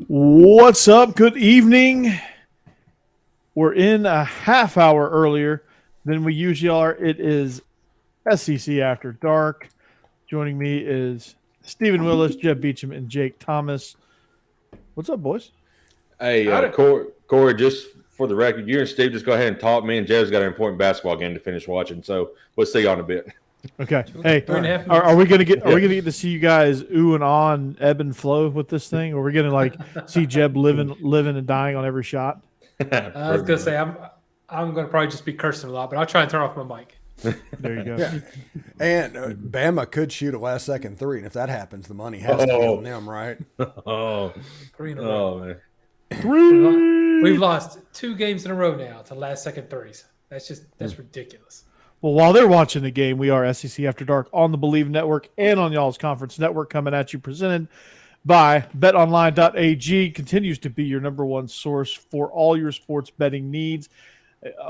What's up? Good evening. We're in a half hour earlier than we usually are. It is SEC After Dark. Joining me is Stephen Willis, Jeb Beecham, and Jake Thomas. What's up, boys? Hey, Corey, just for the record, you and Steve just go ahead and talk. Me and Jeb's got an important basketball game to finish watching, so we'll see you in a bit. Okay. Hey, are we gonna get to see you guys ooh and on ebb and flow with this thing, or are we gonna see Jeb living and dying on every shot? I was gonna say I'm gonna probably just be cursing a lot, but I'll try and turn off my mic. There you go. Yeah. And Bama could shoot a last second three, and if that happens, the money has to be on them, right? Three in a row. Man. We've lost 2 games in a row now to last second threes. That's ridiculous. Well, while they're watching the game, we are SEC After Dark on the Bleav Network and on y'all's conference network, coming at you, presented by betonline.ag. Continues to be your number one source for all your sports betting needs.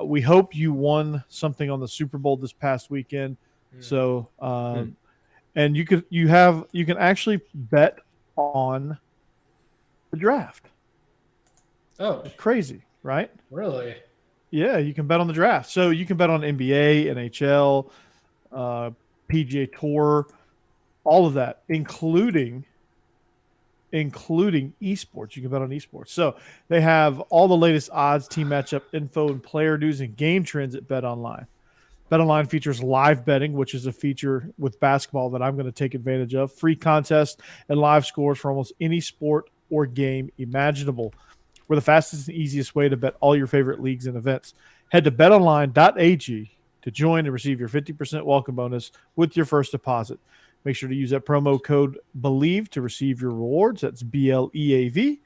We hope you won something on the Super Bowl this past weekend. So, and you can actually bet on the draft. Oh, it's crazy, right? Really? Yeah, you can bet on the draft. So you can bet on NBA, NHL, PGA Tour, all of that, including esports. You can bet on esports. So they have all the latest odds, team matchup info, and player news and game trends at BetOnline. BetOnline features live betting, which is a feature with basketball that I'm going to take advantage of. Free contests and live scores for almost any sport or game imaginable. We're the fastest and easiest way to bet all your favorite leagues and events. Head to betonline.ag to join and receive your 50% welcome bonus with your first deposit. Make sure to use that promo code Bleav to receive your rewards. That's BLEAV.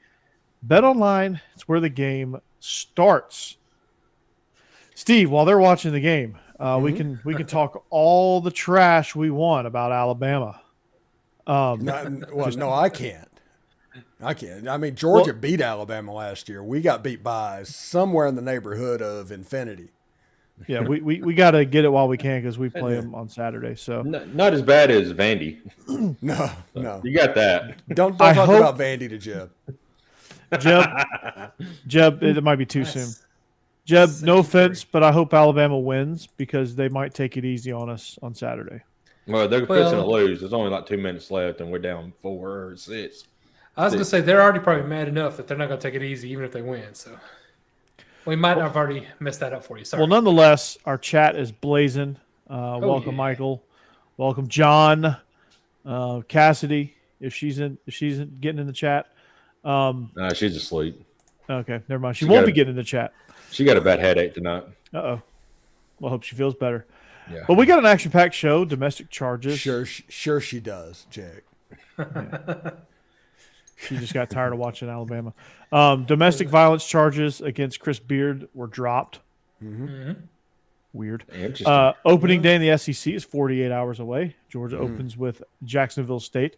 BetOnline, it's where the game starts. Steve, while they're watching the game, we can talk all the trash we want about Alabama. No, I can't. I mean, Georgia beat Alabama last year. We got beat by somewhere in the neighborhood of infinity. Yeah, we got to get it while we can because we play them on Saturday. So not as bad as Vandy. No. You got that. Don't talk about Vandy to Jeb. Jeb, it might be too soon. Jeb, no offense, but I hope Alabama wins because they might take it easy on us on Saturday. Well, they're fixing to lose. There's only 2 minutes left, and we're down 4 or 6. I was going to say they're already probably mad enough that they're not going to take it easy even if they win. So we might have already messed that up for you. Sorry. Well, nonetheless, our chat is blazing. Welcome, Michael. Welcome, John. Cassidy, if she's getting in the chat. She's asleep. Okay, never mind. She won't be getting in the chat. She got a bad headache tonight. Uh-oh. Well, I hope she feels better. Yeah. But we got an action-packed show, domestic charges. Sure she does, Jake. Yeah. She just got tired of watching Alabama. Domestic violence charges against Chris Beard were dropped. Mm-hmm. Weird. Interesting. Opening day in the SEC is 48 hours away. Georgia opens with Jacksonville State.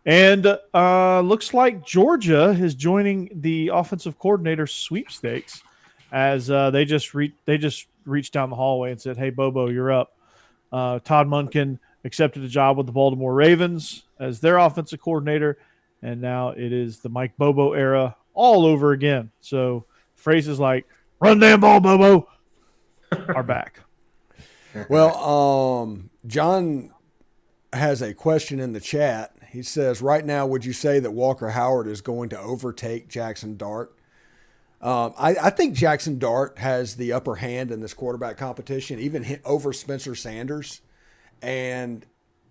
And looks like Georgia is joining the offensive coordinator sweepstakes as they just reached down the hallway and said, "Hey, Bobo, you're up." Todd Monken accepted a job with the Baltimore Ravens as their offensive coordinator. And now it is the Mike Bobo era all over again. So phrases like "run damn ball, Bobo" are back. Well, John has a question in the chat. He says, right now, would you say that Walker Howard is going to overtake Jackson Dart? I think Jackson Dart has the upper hand in this quarterback competition, even over Spencer Sanders. And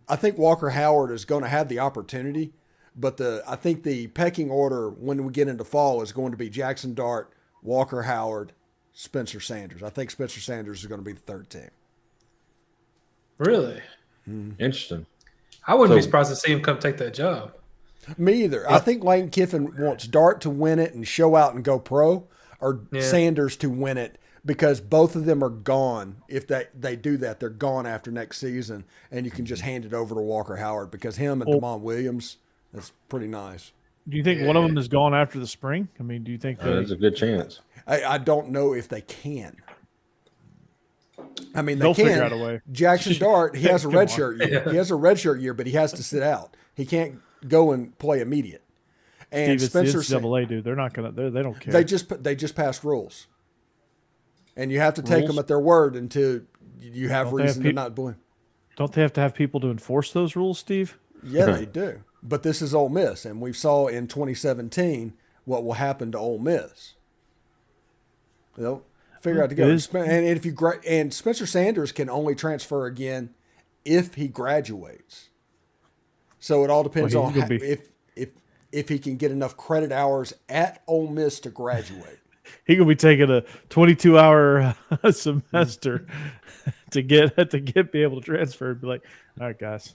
I think Walker Howard is going to have the opportunity. But I think the pecking order when we get into fall is going to be Jackson Dart, Walker Howard, Spencer Sanders. I think Spencer Sanders is going to be the third team. Really? Interesting. I wouldn't be surprised to see him come take that job. Me either. I think Lane Kiffin wants Dart to win it and show out and go pro, or Sanders to win it, because both of them are gone. If they do that, they're gone after next season, and you can just hand it over to Walker Howard because him and Damon Williams, that's pretty nice. Do you think one of them is gone after the spring? I mean, do you think there's a good chance? I don't know if they can. I mean, they'll can. Figure out a way. Jackson Dart, he has a redshirt year. He has a redshirt year, but he has to sit out. He can't go and play immediate. And Steve, Spencer it's the NCAA, dude. They're not gonna. They don't care. They just passed rules, and you have to take Rules? them at their word until you have Don't they have reason to not believe. Don't they have to have people to enforce those rules, Steve? Yeah, they do. But this is Ole Miss, and we saw in 2017 what will happen to Ole Miss. They'll figure out together. And if you and Spencer Sanders can only transfer again if he graduates. So it all depends on if he can get enough credit hours at Ole Miss to graduate. He gonna be taking a 22-hour semester to be able to transfer. Be like, all right, guys,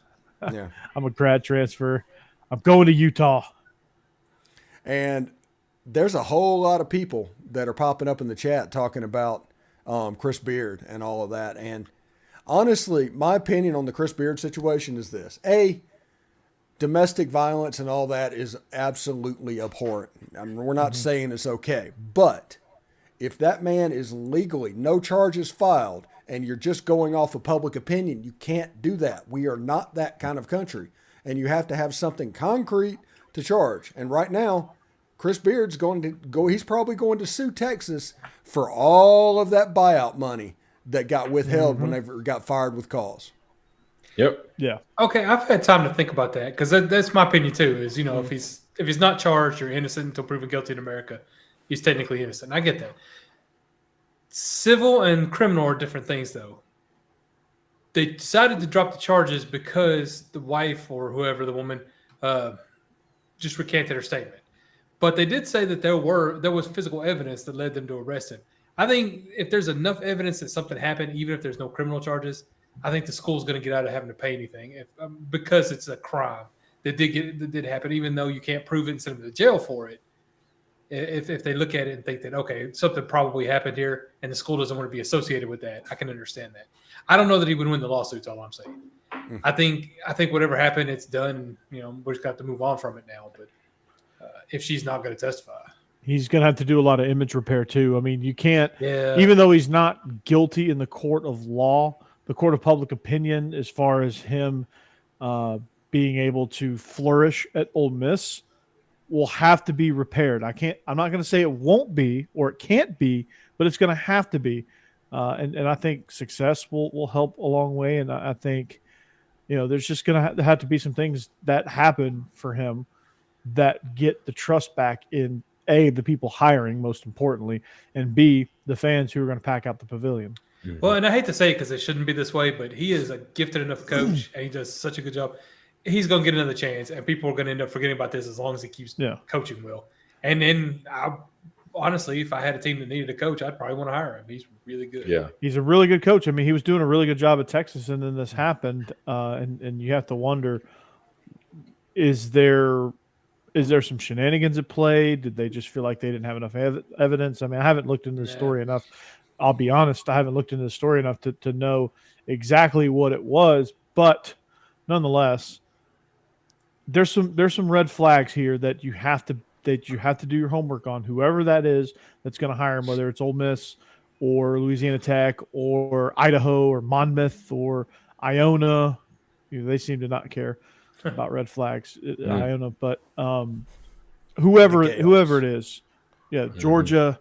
Yeah, I'm a grad transfer. I'm going to Utah. and there's a whole lot of people that are popping up in the chat talking about Chris Beard and all of that. And honestly, my opinion on the Chris Beard situation is this: domestic violence and all that is absolutely abhorrent. I mean, we're not saying it's okay, but if that man is legally no charges filed and you're just going off of public opinion, you can't do that. We are not that kind of country, and you have to have something concrete to charge. And right now, Chris Beard's going to go. He's probably going to sue Texas for all of that buyout money that got withheld whenever it got fired with cause. Yep. Yeah. Okay, I've had time to think about that because that's my opinion too. Is if he's not charged or innocent until proven guilty in America, he's technically innocent. I get that. Civil and criminal are different things, though. They decided to drop the charges because the wife or whoever, the woman, just recanted her statement. But they did say that there was physical evidence that led them to arrest him. I think if there's enough evidence that something happened, even if there's no criminal charges, I think the school's going to get out of having to pay anything because it's a crime that did happen, even though you can't prove it and send them to jail for it. If they look at it and think that, okay, something probably happened here and the school doesn't want to be associated with that, I can understand that. I don't know that he would win the lawsuits, all I'm saying. I think whatever happened, it's done. We just got to move on from it now. But if she's not going to testify, He's going to have to do a lot of image repair too. I mean, you can't, Yeah. even though he's not guilty in the court of law, the court of public opinion, as far as him being able to flourish at Ole Miss, will have to be repaired. I'm not going to say it won't be or it can't be, but it's going to have to be. And I think success will help a long way. And I think, there's just going to have to be some things that happen for him that get the trust back in A, the people hiring, most importantly, and B, the fans who are going to pack out the pavilion. Well, and I hate to say it because it shouldn't be this way, but he is a gifted enough coach and he does such a good job. He's going to get another chance, and people are going to end up forgetting about this as long as he keeps coaching well. And then, honestly, if I had a team that needed a coach, I'd probably want to hire him. He's really good. Yeah. He's a really good coach. I mean, he was doing a really good job at Texas, and then this happened, and you have to wonder, is there some shenanigans at play? Did they just feel like they didn't have enough evidence? I mean, I haven't looked into the story enough. I'll be honest, I haven't looked into the story enough to know exactly what it was, but nonetheless, there's some red flags here that you have to do your homework on. Whoever that is that's going to hire him, whether it's Ole Miss or Louisiana Tech or Idaho or Monmouth or Iona, they seem to not care about red flags. Iona, but whoever it is, Georgia.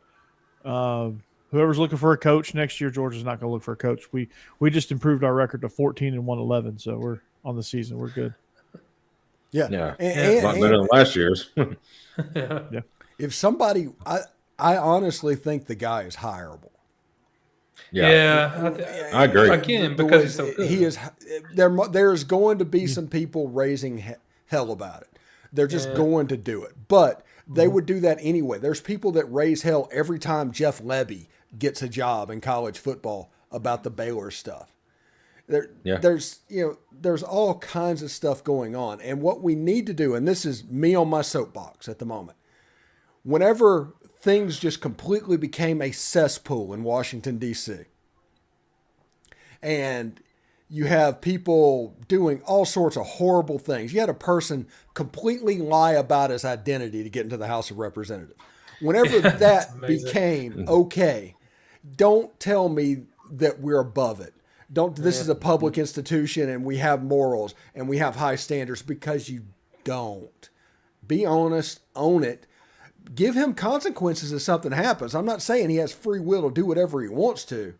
Whoever's looking for a coach next year, Georgia's not going to look for a coach. We just improved our record to 14-111, so we're on the season. We're good. Yeah. A lot better than last year's. Yeah. If somebody, I honestly think the guy is hireable. Yeah. I agree. Again, because he's so good. He is. There's going to be some people raising hell about it. They're just going to do it, but they would do that anyway. There's people that raise hell every time Jeff Lebby gets a job in college football about the Baylor stuff. There's all kinds of stuff going on. And what we need to do, and this is me on my soapbox at the moment, whenever things just completely became a cesspool in Washington, D.C., and you have people doing all sorts of horrible things. You had a person completely lie about his identity to get into the House of Representatives. Whenever that became okay, don't tell me that we're above it. This is a public institution and we have morals and we have high standards, because you don't. Be honest, own it. Give him consequences if something happens. I'm not saying he has free will to do whatever he wants to.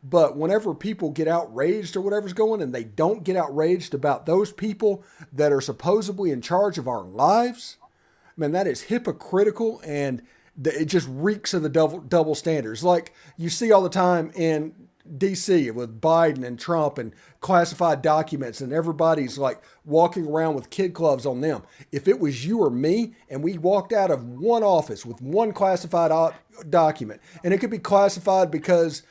But whenever people get outraged or whatever's going, and they don't get outraged about those people that are supposedly in charge of our lives, man, that is hypocritical, and it just reeks of the double standards. Like you see all the time in D.C. with Biden and Trump and classified documents, and everybody's like walking around with kid gloves on them. If it was you or me and we walked out of one office with one classified document, and it could be classified because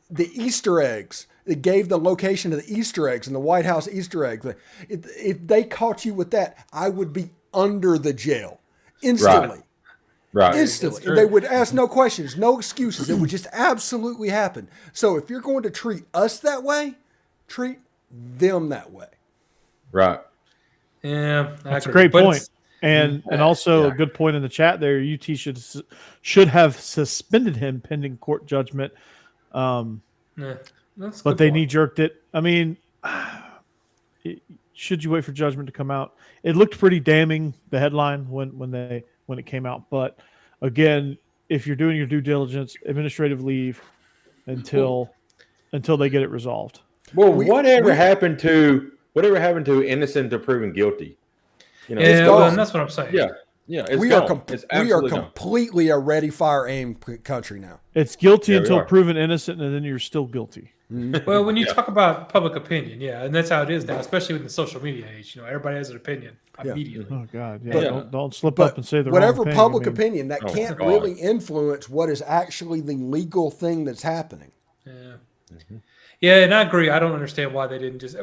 the Easter eggs, it gave the location of the Easter eggs and the White House Easter egg. If they caught you with that, I would be under the jail instantly. Right. Instantly. And they would ask no questions, no excuses. It would just absolutely happen. So if you're going to treat us that way, treat them that way. Right. Yeah. That's a great point. And also a good point in the chat there. UT should have suspended him pending court judgment. But they knee-jerked it. I mean, should you wait for judgment to come out? It looked pretty damning, the headline, when it came out. But again, if you're doing your due diligence, administrative leave until they get it resolved. Well, whatever happened to innocent to proven guilty? And that's what I'm saying. Yeah, we are completely a ready, fire, aim country now. It's guilty until proven innocent, and then you're still guilty. Well, when you talk about public opinion, and that's how it is now, especially with the social media age. Everybody has an opinion immediately. Oh God, don't slip up and say the whatever wrong thing. public opinion that can't really influence what is actually the legal thing that's happening. Yeah, and I agree. I don't understand why they didn't just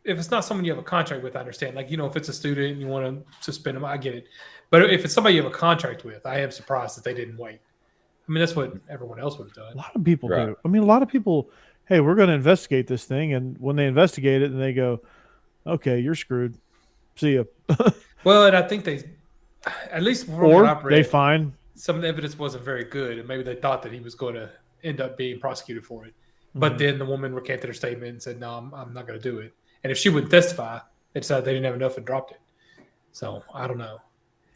if it's not someone you have a contract with, I understand. Like, if it's a student and you want to suspend them, I get it. But if it's somebody you have a contract with, I am surprised that they didn't wait. I mean, that's what everyone else would have done. A lot of people do. I mean, a lot of people, hey, we're going to investigate this thing. And when they investigate it, and they go, okay, you're screwed. See ya. Well, and I think at least from what I've read, they find some of the evidence wasn't very good. And maybe they thought that he was going to end up being prosecuted for it. But then the woman recanted her statement and said, no, I'm not going to do it. And if she wouldn't testify, they decided they didn't have enough and dropped it. So I don't know.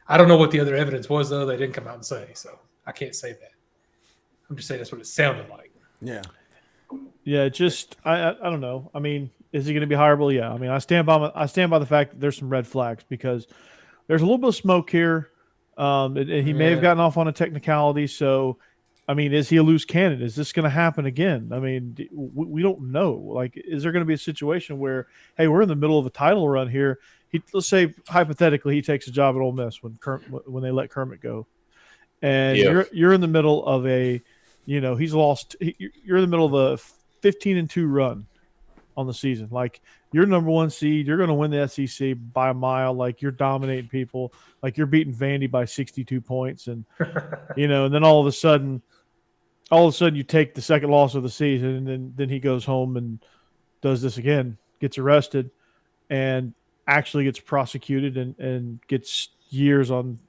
I don't know what the other evidence was, though. They didn't come out and say. So I can't say that. I'm just saying that's what it sounded like. Yeah. Yeah, I don't know. I mean, is he going to be hireable? Yeah. I mean, I stand by the fact that there's some red flags because there's a little bit of smoke here. And he may have gotten off on a technicality. So, I mean, is he a loose cannon? Is this going to happen again? I mean, we don't know. Like, is there going to be a situation where, hey, we're in the middle of a title run here. Let's say hypothetically he takes a job at Ole Miss when they let Kermit go, and you're in the middle of he's lost. You're in the middle of a 15-2 run on the season. Like, you're number one seed. You're going to win the SEC by a mile. Like, you're dominating people. Like, you're beating Vandy by 62 points, and and then all of a sudden you take the second loss of the season, and then he goes home and does this again, gets arrested, and actually gets prosecuted and gets years on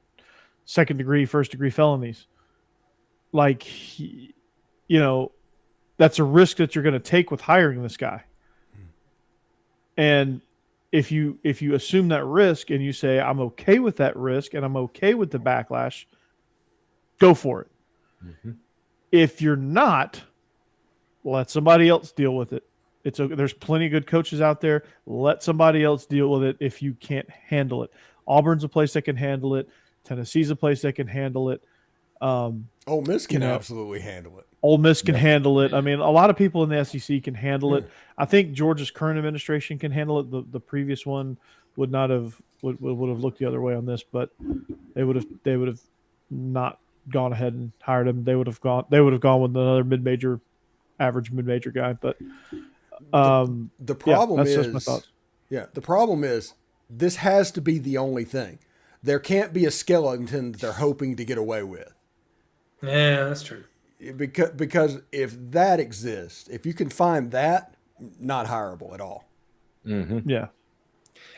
second degree, first degree felonies. Like, that's a risk that you're going to take with hiring this guy. And if you assume that risk and you say, I'm okay with that risk and I'm okay with the backlash, go for it. Mm-hmm. If you're not, let somebody else deal with it. It's okay. There's plenty of good coaches out there. Let somebody else deal with it if you can't handle it. Auburn's a place that can handle it. Tennessee's a place that can handle it. Ole Miss can absolutely handle it. Ole Miss can handle it. I mean, a lot of people in the SEC can handle it. I think Georgia's current administration can handle it. The previous one would not have would have looked the other way on this, but they would have not gone ahead and hired him. They would have gone with another average mid-major guy. But the problem that's is, just my thoughts. The problem is this has to be the only thing. There can't be a skeleton that they're hoping to get away with. Yeah, that's true. Because if that exists, if you can find that, not hireable at all. Mm-hmm. Yeah.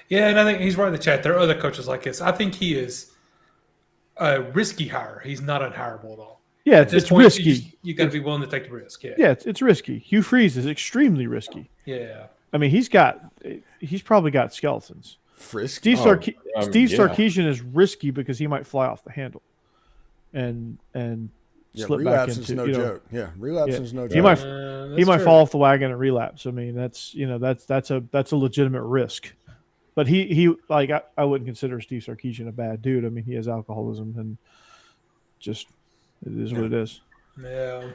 Yeah, and I think he's right in the chat. There are other coaches like this. I think he is a risky hire. He's not unhireable at all. Yeah, it's risky. You got to be willing to take the risk. Yeah, it's risky. Hugh Freeze is extremely risky. Yeah. I mean, he's probably got skeletons. Frisky. Steve yeah. Sarkisian is risky because he might fly off the handle and slip back relapse into is no joke. Yeah, relapse is no joke. He might fall off the wagon and relapse. I mean, that's a legitimate risk. But he like I wouldn't consider Steve Sarkisian a bad dude. I mean, he has alcoholism and just it is what it is. Yeah.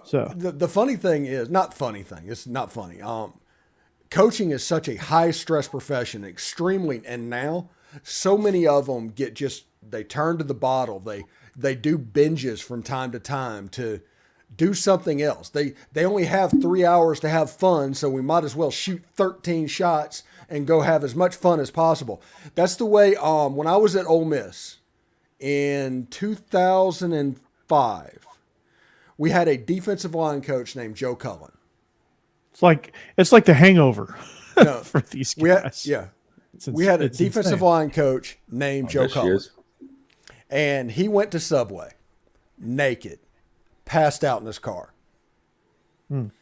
So the funny thing is, not funny thing. It's not funny. Coaching is such a high stress profession, extremely, and now so many of them they turn to the bottle. They do binges from time to time to do something else. They only have 3 hours to have fun, so we might as well shoot 13 shots and go have as much fun as possible. That's the way. When I was at Ole Miss in 2005, we had a defensive line coach named Joe Cullen. It's like The Hangover for these guys. We had a defensive line coach named Joe Cullen. And he went to Subway naked, passed out in his car.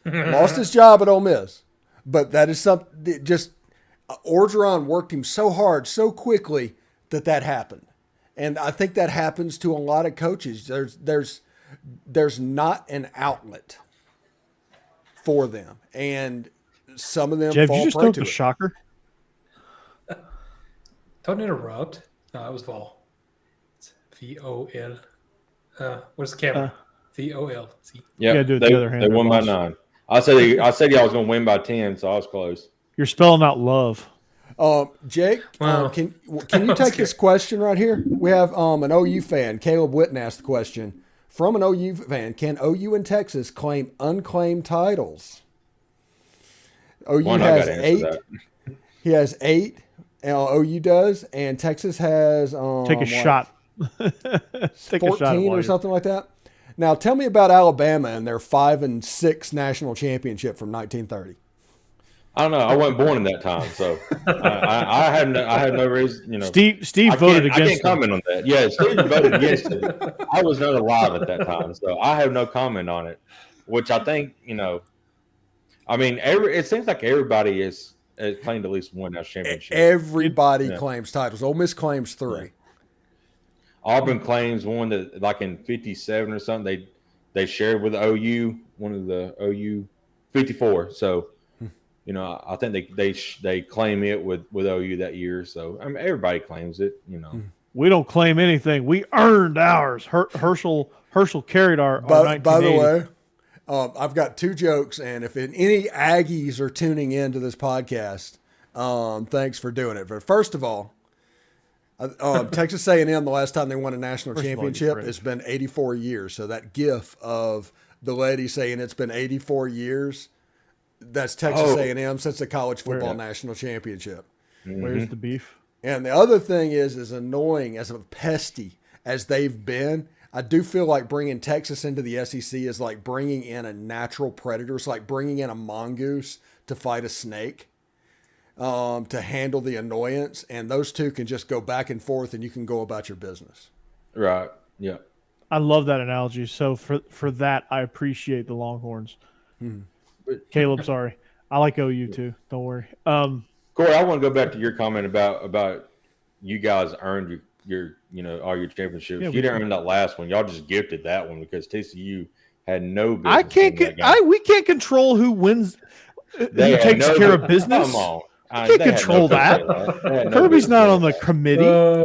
Lost his job at Ole Miss. But that is something, just Orgeron worked him so hard, so quickly that happened. And I think that happens to a lot of coaches. There's not an outlet for them. And some of them Jeff, fall you just prey took to the it. shocker. Don't interrupt. No, it was Vol. It's VOL. Where's the camera? VOL. See? Yeah, do it the other hand. They won by 9. I said y'all was going to win by 10, so I was close. You're spelling out love. Jake, Wow. can you take this question right here? We have an OU fan, Caleb Witten, asked the question. From an OU fan, can OU and Texas claim unclaimed titles? OU has 8. He has 8. OU does, and Texas has Take a shot. Take 14 a shot or something like that. Now, tell me about Alabama and their 5-6 national championship from 1930. I don't know. I wasn't born in that time, so I had no reason. Steve voted against. I can't comment on that. Yeah, Steve voted against it. I was not alive at that time, so I have no comment on it. Which I think, I mean, it seems like everybody is claimed at least one national championship. Everybody claims titles. Ole Miss claims 3. Yeah. Auburn claims one that, like in '57 or something, they shared with OU, one of the OU 54. So. I think they claim it with OU that year. So I mean, everybody claims it. We don't claim anything. We earned ours. Herschel carried our 1980. By the way, I've got 2 jokes, and if any Aggies are tuning into this podcast, thanks for doing it. But first of all, Texas A&M, the last time they won a national championship, it's been 84 years. So that gif of the lady saying it's been 84 years. That's Texas A&M since the college football national championship. Where's the beef? And the other thing is, as annoying, as pesty as they've been, I do feel like bringing Texas into the SEC is like bringing in a natural predator. It's like bringing in a mongoose to fight a snake, to handle the annoyance. And those two can just go back and forth, and you can go about your business. Right. Yeah. I love that analogy. So for that, I appreciate the Longhorns. Caleb, sorry. I like OU too. Don't worry. Corey, I want to go back to your comment about you guys earned your all your championships. You didn't earn that last one. Y'all just gifted that one because TCU had no business. We can't control who wins, who takes care of business. Come on. We can't control that. Kirby's not on the committee.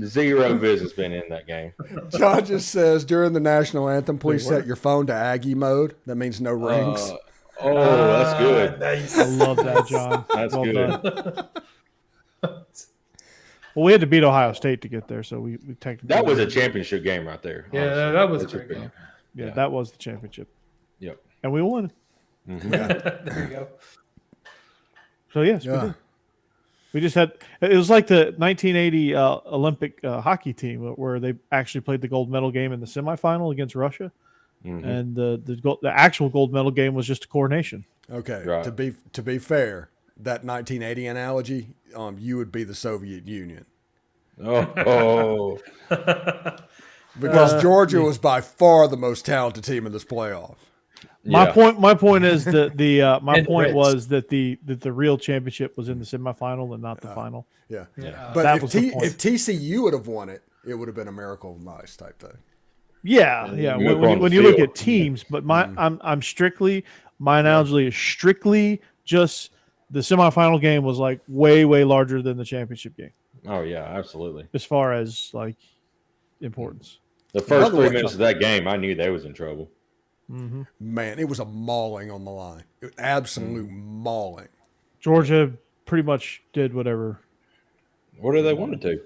Zero business been in that game. John just says, during the national anthem, please set your phone to Aggie mode. That means no rings. That's good. Nice. I love that, John. That's well good. Done. Well, we had to beat Ohio State to get there, so we technically that was a championship game right there. Yeah, honestly. that was a great game. Yeah, that was the championship. Yep. And we won. Mm-hmm. There you go. So yes, we did. We just had it was like the 1980 Olympic hockey team where they actually played the gold medal game in the semifinal against Russia, and the actual gold medal game was just a coronation. Okay, right. To be fair, that 1980 analogy, you would be the Soviet Union. Oh. Because Georgia was by far the most talented team in this playoff. My point is that my And point Reds. was that the real championship was in the semifinal and not the final. Yeah. Yeah. But That if, was the point. if TCU would have won it, it would have been a miracle of nice type thing. Yeah. You look on When the you look field. at teams, but I'm strictly my analogy is strictly just the semifinal game was like way larger than the championship game Oh yeah, absolutely. as far as like importance. The first Another 3 one. minutes of that game, I knew they was in trouble. Man, it was a mauling on the line. Absolute mauling. Georgia pretty much did whatever What do they want to do?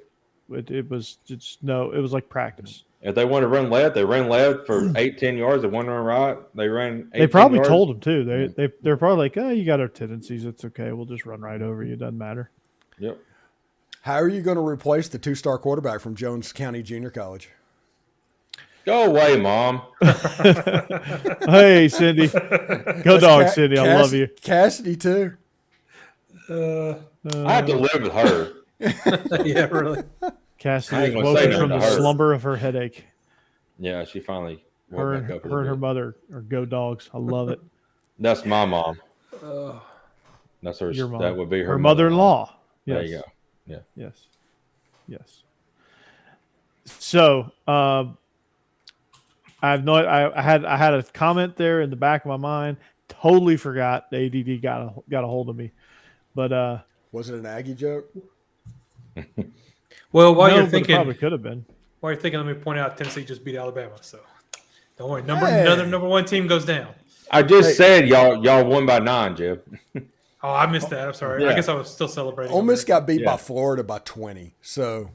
it was. It was like practice. If they want to run left, they ran left for 8-10 yards. They want to run right, they ran. 18 They probably yards. told him too. They're probably like, oh, you got our tendencies. It's okay. We'll just run right over you. It doesn't matter. Yep. How are you going to replace the 2-star quarterback from Jones County Junior College? Go away, Mom. Hey, Cindy. Go Dogs, Cindy. I love you. Cassidy, too. I have to live with her. Yeah, really. I Cassidy ain't is gonna say woken nothing from to the her. slumber of her headache. Yeah, she finally Her woke back up. a and her little bit. mother are Go Dogs. I love it. That's my mom. That's her. Your mom. That would be her mother-in-law. There Yes. you go. Yeah. Yes. So, I have no. I had a comment there in the back of my mind. Totally forgot. The ADD got a hold of me, but Was it an Aggie joke? Well, while no, you're but it thinking, probably could have been. let me point out Tennessee just beat Alabama. So don't worry. Hey. Another number one team goes down. I just said y'all won by 9, Jeb. Oh, I missed that. I'm sorry. Yeah. I guess I was still celebrating. Ole Miss got beat Yeah. by Florida by 20. So,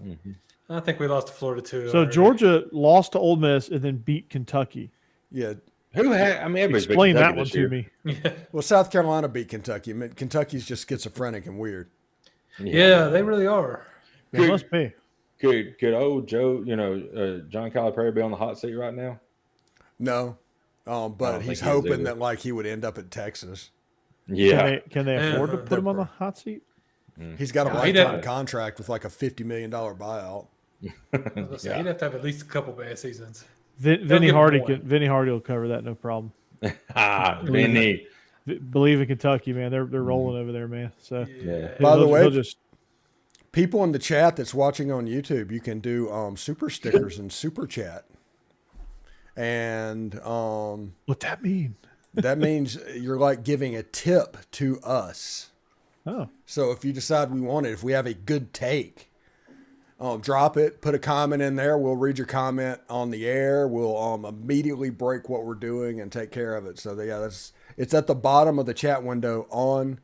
I think we lost to Florida too. So Georgia lost to Ole Miss and then beat Kentucky. yeah. Who had? I mean, everybody's beat Explain that Kentucky one this to year. me. Yeah. Well, South Carolina beat Kentucky. I mean, Kentucky's just schizophrenic and weird. Yeah, they really are. It must be. Could old Joe, John Calipari be on the hot seat right now? No. I But don't he's think he is hoping either. that like he would end up at Texas. Yeah. Can they Yeah. afford to put him on the hot seat? He's got a Yeah, he'd lifetime have- contract with like a $50 million buyout. I was gonna say, He'd have to have at least a couple bad seasons. Vinny give him Hardy one. Vinny Hardy will cover that, no problem. Benny. Bleav in Kentucky, man. They're rolling over there, man. So Yeah. By the way, he'll just people in the chat that's watching on YouTube, you can do super stickers and super chat. And what that mean? that means you're like giving a tip to us. Oh, So if you decide we want it, if we have a good take, drop it, put a comment in there. We'll read your comment on the air. We'll immediately break what we're doing and take care of it. So it's at the bottom of the chat window on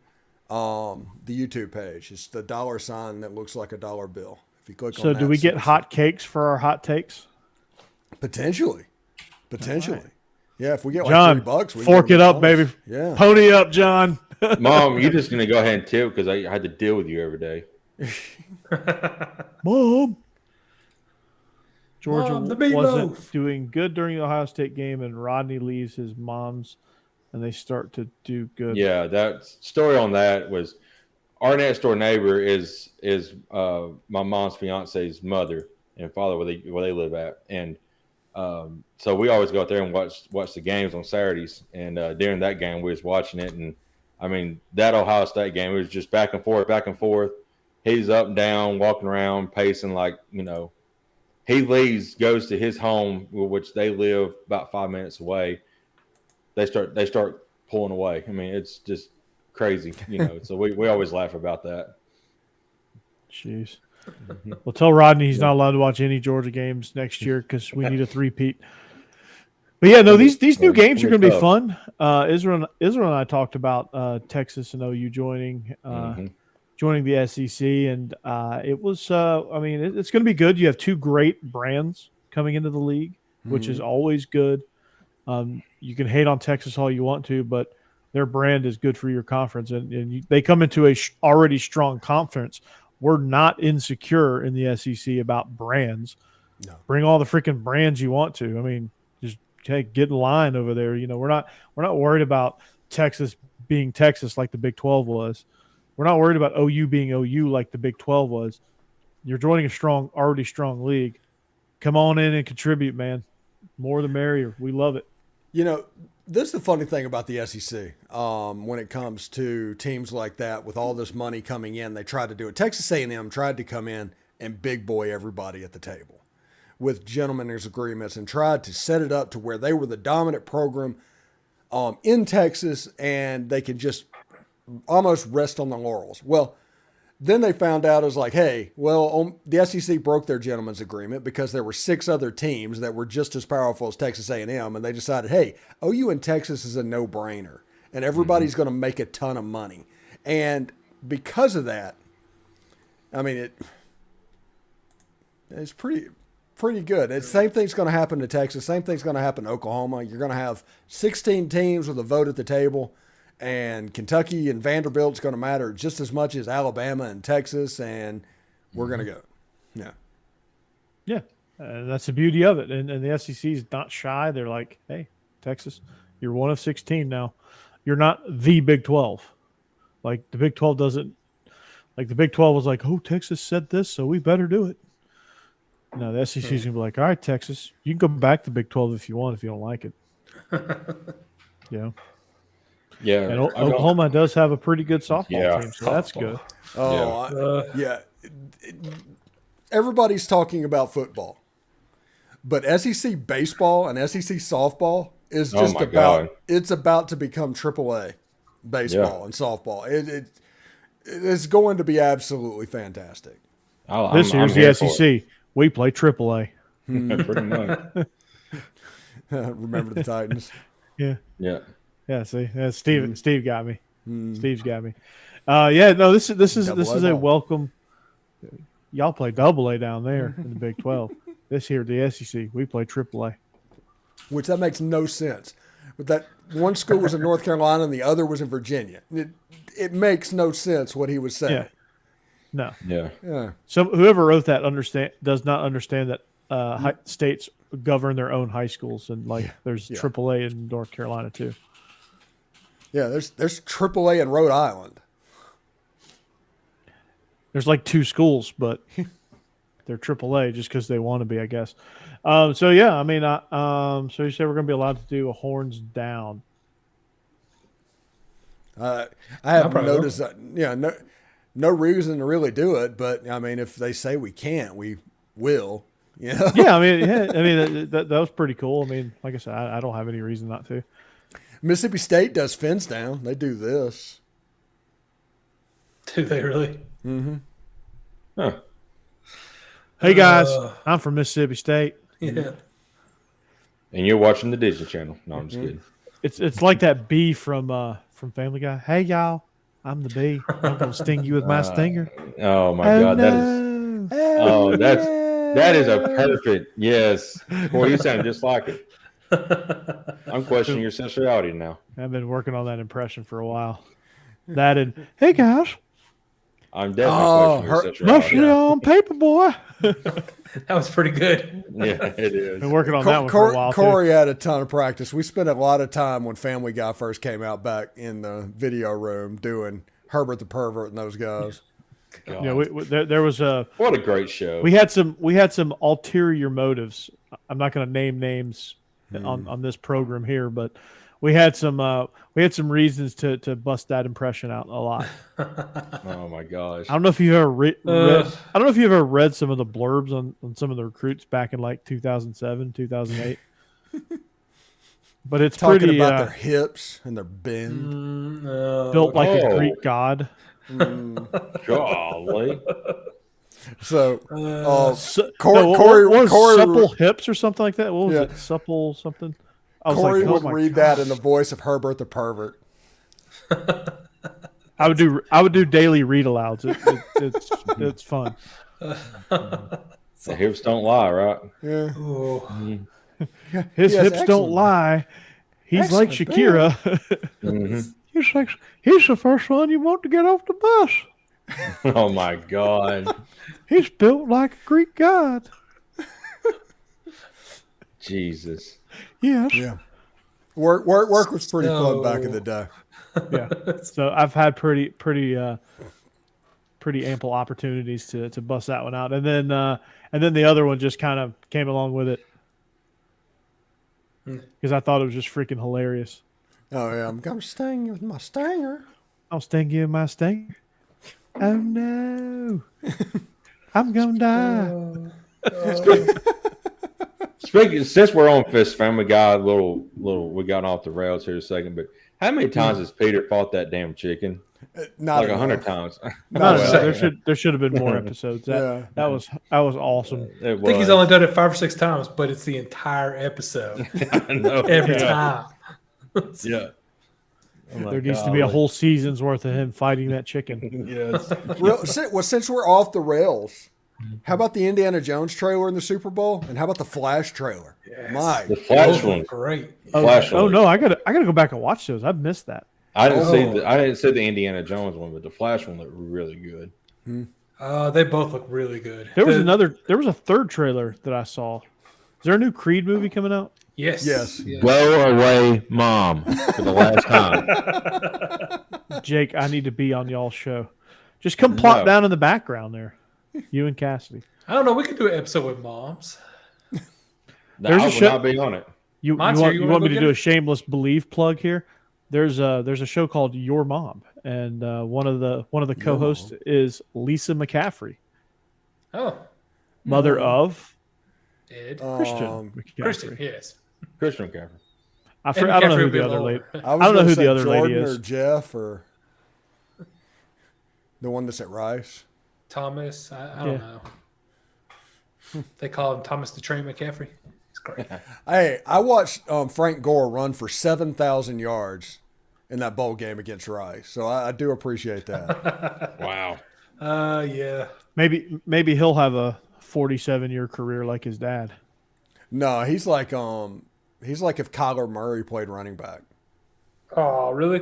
the YouTube page. It's the $sign that looks like a dollar bill. If you click on so that, do we get it's- hot cakes for our hot takes? Potentially. Yeah, if we get like John, $3, we can fork go it to up, McDonald's. baby. Yeah. Pony up, John. Mom, you're just gonna go ahead and tip because I had to deal with you every day. Mom. Georgia Mom, the wasn't meatloaf. doing good during the Ohio State game, and Rodney leaves his mom's, and they start to do good. Yeah, that story on that was our next door neighbor is my mom's fiance's mother and father where they live at, and so we always go out there and watch the games on Saturdays. And during that game, we was watching it, and I mean that Ohio State game, it was just back and forth. He's up and down, walking around, pacing like He leaves, goes to his home, which they live about 5 minutes away. They start pulling away. I mean, it's just crazy, So we always laugh about that. Jeez. Well, tell Rodney he's not allowed to watch any Georgia games next year because we need a three-peat. But yeah, no, these new games are going to be fun. Israel and I talked about Texas and OU joining the SEC, and it was. It's going to be good. You have two great brands coming into the league, which is always good. You can hate on Texas all you want to, but their brand is good for your conference, and they come into a already strong conference. We're not insecure in the SEC about brands. No. Bring all the freaking brands you want to. I mean, just get in line over there. We're not worried about Texas being Texas like the Big 12 was. We're not worried about OU being OU like the Big 12 was. You're joining a already strong league. Come on in and contribute, man. More the merrier. We love it. this is the funny thing about the SEC. When it comes to teams like that, with all this money coming in, they tried to do it. Texas A&M tried to come in and big boy everybody at the table with gentlemen's agreements and tried to set it up to where they were the dominant program in Texas, and they could just almost rest on the laurels. Well, then they found out, it was like, hey, well, the SEC broke their gentleman's agreement because there were 6 other teams that were just as powerful as Texas A&M, and they decided, hey, OU in Texas is a no-brainer, and everybody's going to make a ton of money. And because of that, I mean, it's pretty good. The same thing's going to happen to Texas. Same thing's going to happen to Oklahoma. You're going to have 16 teams with a vote at the table. And Kentucky and Vanderbilt's going to matter just as much as Alabama and Texas, and we're going to go. Yeah. Yeah. That's the beauty of it. And the SEC is not shy. They're like, hey, Texas, you're one of 16 now. You're not the Big 12. Like the Big 12 doesn't – like the Big 12 was like, oh, Texas said this, so we better do it. No, the SEC is going to be like, all right, Texas, you can go back to Big 12 if you want, if you don't like it. Yeah. Yeah, and Oklahoma does have a pretty good softball team, so that's good. Oh, yeah. Everybody's talking about football, but SEC baseball and SEC softball is just it's about to become AAA baseball and softball. It's going to be absolutely fantastic. This year's the SEC. We play AAA. Pretty much. Remember the Titans? Yeah. Yeah. Yeah, see, Steve got me. Steve's got me. This is a welcome. Y'all play AA down there in the Big 12. This here, the SEC, we play AAA. Which that makes no sense. But that one school was in North Carolina and the other was in Virginia. It makes no sense what he was saying. Yeah. No. Yeah. So whoever wrote that does not understand that states govern their own high schools, and there's AAA in North Carolina too. Yeah, there's AAA in Rhode Island. There's 2 schools, but they're AAA just because they want to be, I guess. So you say we're going to be allowed to do a horns down. I haven't noticed that. Yeah, no reason to really do it, but I mean, if they say we can't, we will. Yeah. Yeah, that was pretty cool. I mean, like I said, I don't have any reason not to. Mississippi State does fins down. They do this. Do they really? Mm-hmm. Huh. Hey guys, I'm from Mississippi State. Yeah. And you're watching the Disney Channel. No, I'm just kidding. It's like that bee from Family Guy. Hey y'all, I'm the bee. I'm gonna sting you with my stinger. Oh my God, no. that is a perfect yes. Boy, you sound just like it. I'm questioning your sensuality now. I've been working on that impression for a while. That and hey guys, I'm definitely questioning your sensuality. Mostly on paper, boy. That was pretty good. Yeah, it is. Been working on that one for a while. Corey had a ton of practice. We spent a lot of time when Family Guy first came out back in the video room doing Herbert the Pervert and those guys. God. Yeah, there was a what a great show. We had some ulterior motives. I'm not going to name names on this program here, but we had some reasons to bust that impression out a lot. Oh my gosh! I don't know if you ever read. I don't know if you ever read some of the blurbs on some of the recruits back in 2007, 2008. But it's talking pretty about their hips and their bend, built like a Greek god. Golly. So, Corey supple hips or something like that. What was it? Supple something. Corey would read that in the voice of Herbert the Pervert. I would do daily read alouds. It's fun. The hips don't lie, right? Yeah. His hips don't lie. He's like Shakira. Mm-hmm. He's the first one you want to get off the bus. Oh my God. He's built like a Greek god. Jesus. Yes. Yeah. Work was pretty fun back in the day. Yeah. So I've had pretty ample opportunities to bust that one out, and then the other one just kind of came along with it. because I thought it was just freaking hilarious. Oh yeah, I'm gonna sting you with my stinger. I'll sting you with my stinger. Oh no, I'm gonna die. Speaking, since we're on Fist Family Guy, we got off the rails here a second, but how many times has Peter fought that damn chicken? Not Like enough. 100 times. No, well. there should have been more episodes. That was awesome. I think he's only done it 5 or 6 times, but it's the entire episode I know. every time. Yeah. There needs to be a whole season's worth of him fighting that chicken. Yes. Well, since we're off the rails, how about the Indiana Jones trailer in the Super Bowl, and how about the Flash trailer? Yes. My, The Flash Oh, one. great. Flash Oh one. no, I gotta go back and watch those. I've missed that. I didn't see the Indiana Jones one, but the Flash one looked really good. They both look really good. There was a third trailer that I saw. Is there a new Creed movie coming out? Yes. Yes. Blow away, mom, for the last time. Jake, I need to be on y'all's show. Just come plop No. down in the background there. You and Cassidy. I don't know. We could do an episode with moms. There's I a will show- not be on it. You Monster, want, you you wanna want me go to get do it? a shameless Bleav plug here? There's a show called Your Mom, and one of the co-hosts is Lisa McCaffrey, Oh, mother of Ed. Christian McCaffrey. Christian, yes. Christian McCaffrey. I don't know McCaffrey who would be the a other little lady. over. I don't know gonna who say the other lady Jordan is. or Jeff or the one that's at Rice. Thomas, I don't Yeah. know. They call him Thomas the Train McCaffrey. It's great. Hey, I watched Frank Gore run for 7,000 yards in that bowl game against Rice, so I do appreciate that. Wow. Yeah. Maybe he'll have a 47-year career like his dad. No, he's like if Kyler Murray played running back. Oh, really?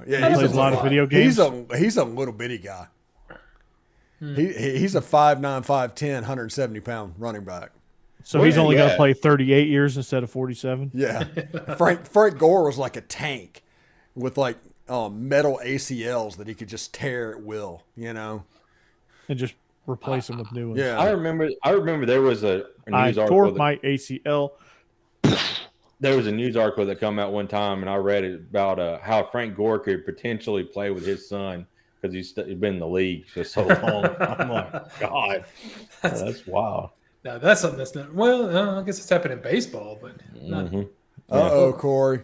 Yeah, He plays a lot of video games. He's a little bitty guy. He's a 5'9", 5'10", 170-pound running back. So he's only going to Yeah. play 38 years instead of 47. Yeah, Frank Gore was like a tank with like metal ACLs that he could just tear at will. You know. And just replace him with new ones. Yeah. I remember there was a I news tore article. my ACL. There was a news article that come out one time, and I read it about how Frank Gore could potentially play with his son because he's been in the league for so long. I'm like, God, that's wild. Now that's something that's not. Well, I guess it's happened in baseball, but not. Corey.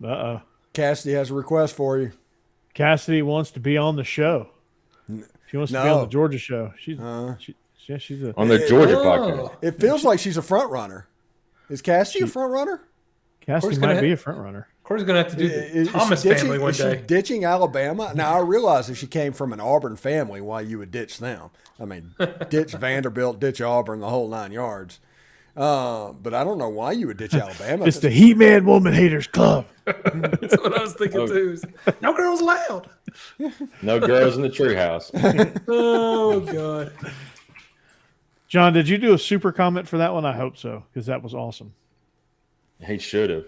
Uh-oh. Cassidy has a request for you. Cassidy wants to be on the show. She wants to be on No. the Georgia show. She's a On the Georgia Oh. podcast. It feels like she's a front runner. Is Cassidy a front runner? Cassidy gonna might be hit- a front runner. Corey's going to have to do the Is Thomas she ditching, family one is she day. ditching Alabama? Now, I realize if she came from an Auburn family, why you would ditch them. I mean, ditch Vanderbilt, ditch Auburn, the whole 9 yards. But I don't know why you would ditch Alabama. It's the He-Man Woman Haters Club. That's what I was thinking too. No girls allowed. No girls in the treehouse. Oh God. John, did you do a super comment for that one? I hope so, because that was awesome. He should have.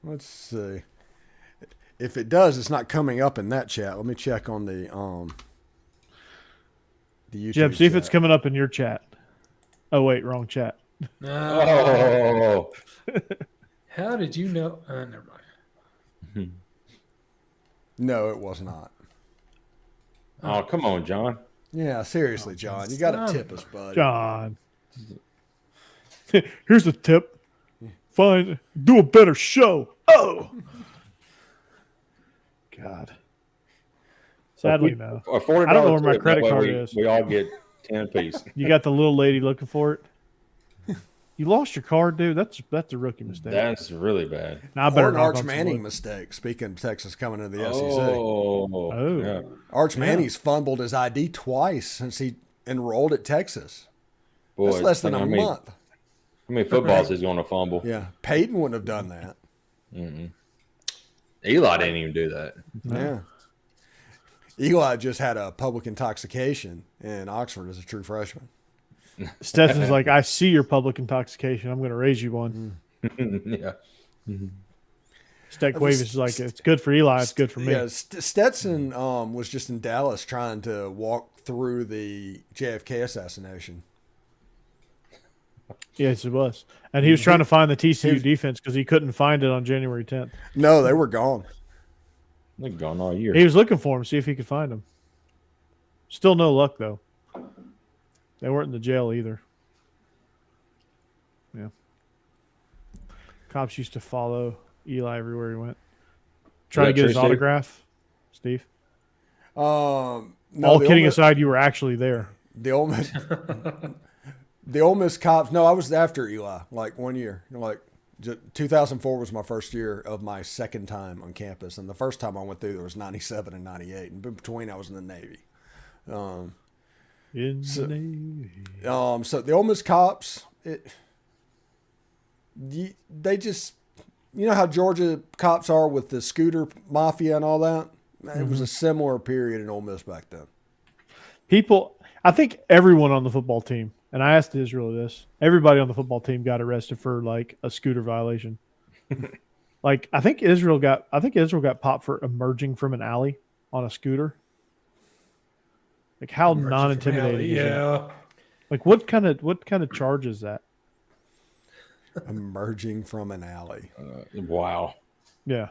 Let's see. If it does, it's not coming up in that chat. Let me check on the YouTube Jeb, see if it's chat. coming up in your chat. Oh, wait, wrong chat. Oh, How did you know? Never mind. No, it was not. oh, come on, John. Yeah, seriously, John. You got to tip us, buddy. John. Here's the tip. Do a better show. Oh. God. Sadly, no. A $40 I don't know where my tip, credit that way card we, is. We all get 10 apiece. You got the little lady looking for it. You lost your card, dude. That's a rookie mistake. That's really bad. Now I better Or an knock Arch on some Manning wood. mistake. Speaking of Texas coming into the SEC. Oh, yeah. Arch Manning's fumbled his ID twice since he enrolled at Texas. Boy, That's less than a I mean, month. How many footballs is going to fumble? Yeah, Peyton wouldn't have done that. Eli didn't even do that. Yeah. Eli just had a public intoxication in Oxford as a true freshman. Stetson's like, I see your public intoxication. I'm going to raise you one. Yeah. Stek Wavis is like, it's good for Eli. It's good for me. Yeah, Stetson was just in Dallas trying to walk through the JFK assassination. Yes, it was. And he was trying to find the TCU defense because he couldn't find it on January 10th. No, they were gone. They're gone all year. He was looking for him, see if he could find him. Still no luck, though. They weren't in the jail either. Yeah. Cops used to follow Eli everywhere he went. Trying to get his true, Steve? autograph, Steve. No, All the kidding Ole Miss- aside, you were actually there. The Ole Miss, the Ole Miss cops. No, I was after Eli, like 1 year. 2004 was my first year of my second time on campus, and the first time I went through there was 97 and 98, and in between I was in the Navy. The Navy. So the Ole Miss cops, they just, you know how Georgia cops are with the scooter mafia and all that. It was a similar period in Ole Miss back then. I think everyone on the football team, and I asked Israel this, everybody on the football team got arrested for like a scooter violation. Like I think Israel got popped for emerging from an alley on a scooter. Like how non-intimidating is that? Yeah. Like what kind of charge is that? Emerging from an alley. Wow. Yeah.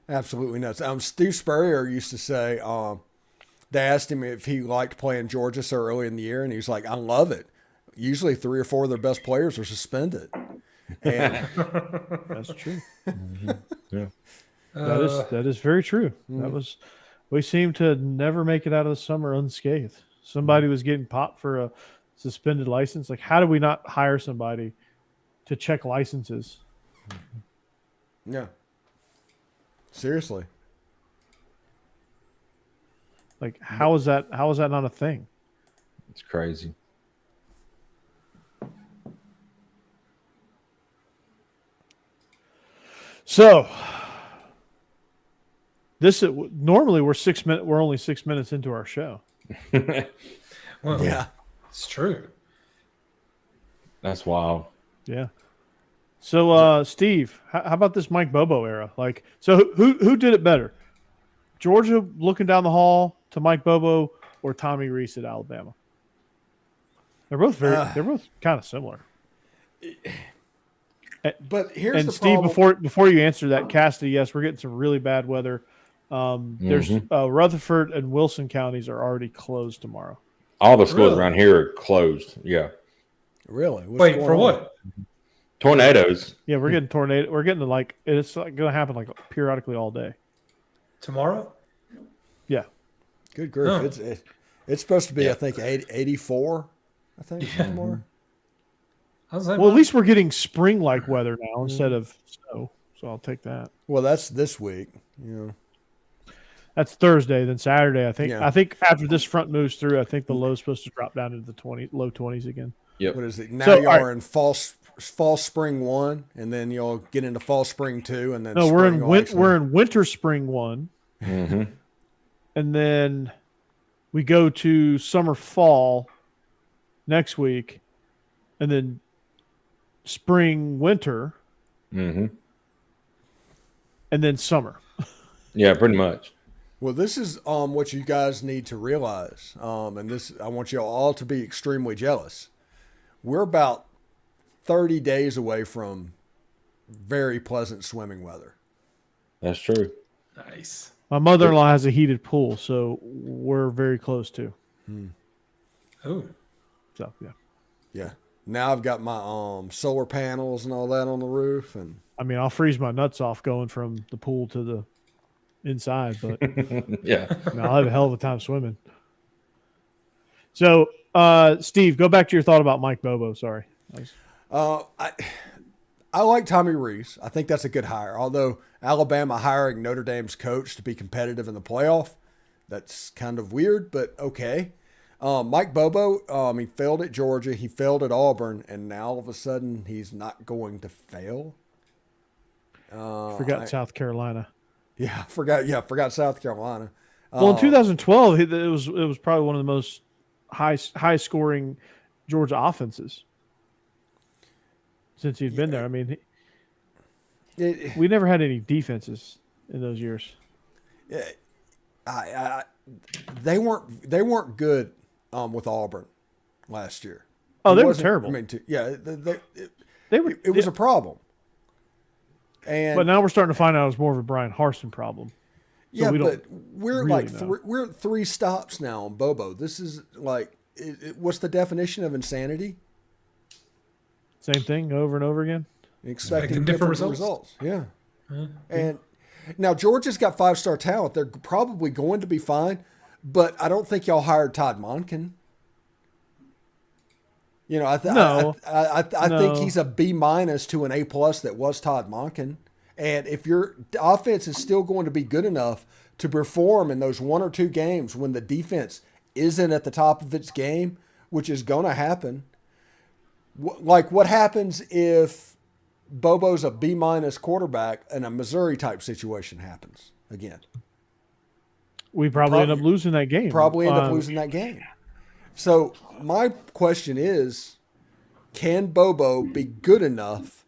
Absolutely nuts. Steve Spurrier used to say, they asked him if he liked playing Georgia so early in the year, and he was like, I love it. Usually 3 or 4 of their best players are suspended. And That's true. Yeah. That is very true. We seem to never make it out of the summer unscathed. Somebody was getting popped for a suspended license. Like, how do we not hire somebody to check licenses? yeah. Seriously. Like, how is that not a thing? It's crazy. So normally we're only 6 minutes into our show. Well, Yeah. it's true. That's wild. Yeah. So Steve, how about this Mike Bobo era? Like, so who did it better? Georgia looking down the hall to Mike Bobo or Tommy Rees at Alabama? They're both they're both kind of similar. But here's the Steve, problem. before you answer that, Cassidy, yes, we're getting some really bad weather. There's Rutherford and Wilson counties are already closed tomorrow. All the schools Really? around here are closed. Yeah. Really? What's Wait, going for on? what? Tornadoes. Yeah, we're getting tornado. We're getting it's like going to happen like periodically all day. Tomorrow? Yeah. Good grief. Huh. It's supposed to be, I think, 84, I think, somewhere. I was like, Well, at least we're getting spring-like weather now instead of snow. So I'll take that. Well, that's this week. You know. That's Thursday. Then Saturday, I think. Yeah. I think after this front moves through, I think the low's supposed to drop down into the low 20s again. Yep. What is it? Now So, y'all all are in fall spring 1, and then you'll get into fall spring 2, and then No, spring we're in winter spring 1, Mm-hmm. and then we go to summer fall next week, and then spring winter, Mm-hmm. and then summer. Yeah, pretty much. Well, this is what you guys need to realize, and this I want you all to be extremely jealous. We're about 30 days away from very pleasant swimming weather. That's true. nice. My mother-in-law has a heated pool, so we're very close to. Oh, So yeah, Yeah. Now I've got my solar panels and all that on the roof, and I mean, I'll freeze my nuts off going from the pool to the inside, but Yeah. no, I'll have a hell of a time swimming. So, Steve, go back to your thought about Mike Bobo. Sorry. I like Tommy Rees. I think that's a good hire. Although Alabama hiring Notre Dame's coach to be competitive in the playoff, that's kind of weird, but okay. Mike Bobo, he failed at Georgia. He failed at Auburn, and now all of a sudden he's not going to fail. Forgot South Carolina. Yeah, forgot South Carolina. Well, in 2012, it was probably one of the most high scoring Georgia offenses since he'd been there. I mean, we never had any defenses in those years. They weren't good with Auburn last year. Oh, they were terrible. I mean, It was a problem. And but now we're starting to find out it's more of a Brian Harsin problem. So but we're really we're at 3 stops now on Bobo. This is like, what's the definition of insanity? Same thing over and over again. Expecting different results. Yeah. And now Georgia's got 5-star talent. They're probably going to be fine, but I don't think y'all hired Todd Monken. You know, I think he's a B- to an A+ that was Todd Monken. And if your offense is still going to be good enough to perform in those 1 or 2 games when the defense isn't at the top of its game, which is going to happen, like what happens if Bobo's a B- quarterback and a Missouri type situation happens again? We probably end up losing that game. Losing that game. So my question is, can Bobo be good enough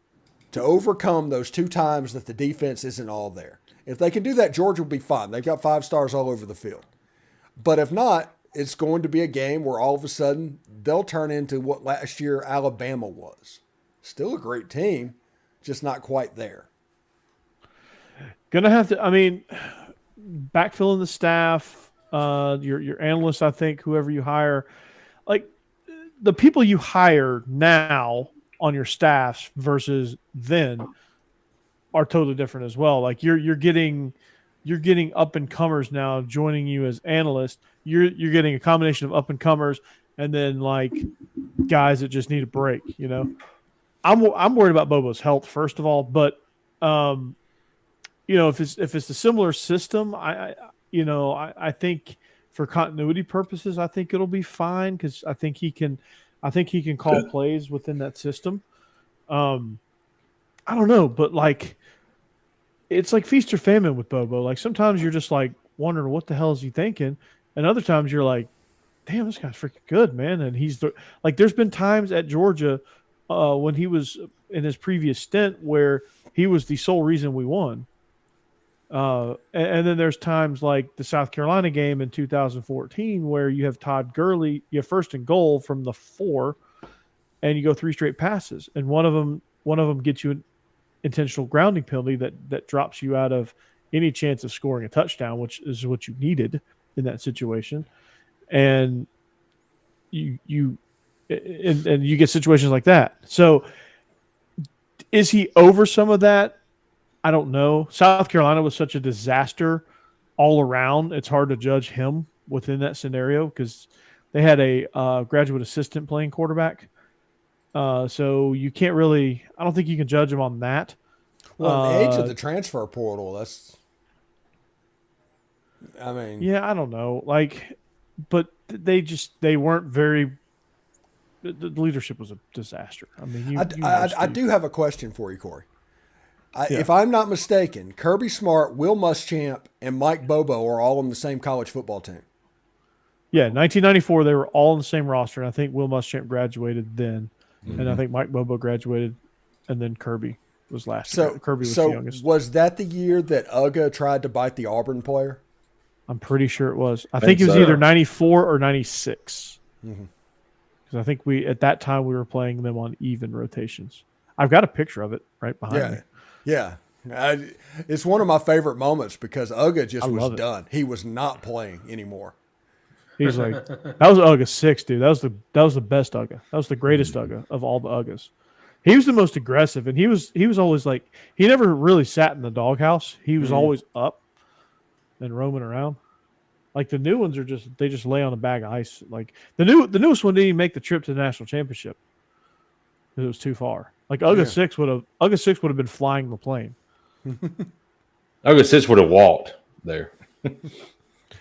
to overcome those 2 times that the defense isn't all there? If they can do that, Georgia will be fine. They've got 5 stars all over the field. But if not, it's going to be a game where all of a sudden they'll turn into what last year Alabama was. Still a great team, just not quite there. Gonna have to, backfilling the staff, your analysts, I think, whoever you hire, like the people you hire now on your staffs versus then are totally different as well. Like you're getting up and comers now joining you as analysts. You're getting a combination of up and comers and then like guys that just need a break. You know, I'm worried about Bobo's health first of all, but if it's a similar system, I think for continuity purposes, I think it'll be fine because I think he can call plays within that system. I don't know, but like it's like feast or famine with Bobo. Like sometimes you're just like wondering what the hell is he thinking, and other times you're like, damn, this guy's freaking good, man. And there's been times at Georgia when he was in his previous stint where he was the sole reason we won. And then there's times like the South Carolina game in 2014 where you have Todd Gurley, you have 1st and goal from the 4, and you go 3 straight passes, and one of them gets you an intentional grounding penalty that drops you out of any chance of scoring a touchdown, which is what you needed in that situation. And you get situations like that. So is he over some of that? I don't know. South Carolina was such a disaster all around. It's hard to judge him within that scenario because they had a graduate assistant playing quarterback. So you can't really – I don't think you can judge him on that. Well, the age of the transfer portal, that's – yeah, I don't know. Like, but they weren't very – the leadership was a disaster. I mean, I do have a question for you, Corey. If I'm not mistaken, Kirby Smart, Will Muschamp, and Mike Bobo are all on the same college football team. Yeah, 1994, they were all on the same roster, and I think Will Muschamp graduated then, and I think Mike Bobo graduated, and then Kirby was last. So Kirby was the youngest. Was that the year that Uga tried to bite the Auburn player? I'm pretty sure it was. I think it was either 94 or 96. Because I think at that time we were playing them on even rotations. I've got a picture of it right behind me. Yeah. It's one of my favorite moments because Uga just was done. He was not playing anymore. He's like, that was Uga 6, dude. That was the best Uga. That was the greatest Uga of all the Ugas. He was the most aggressive, and he was always like, he never really sat in the doghouse. He was always up and roaming around. Like the new ones they just lay on a bag of ice. Like the newest one didn't even make the trip to the national championship because it was too far. Like Uga 6 would have been flying the plane. Uga 6 would have walked there.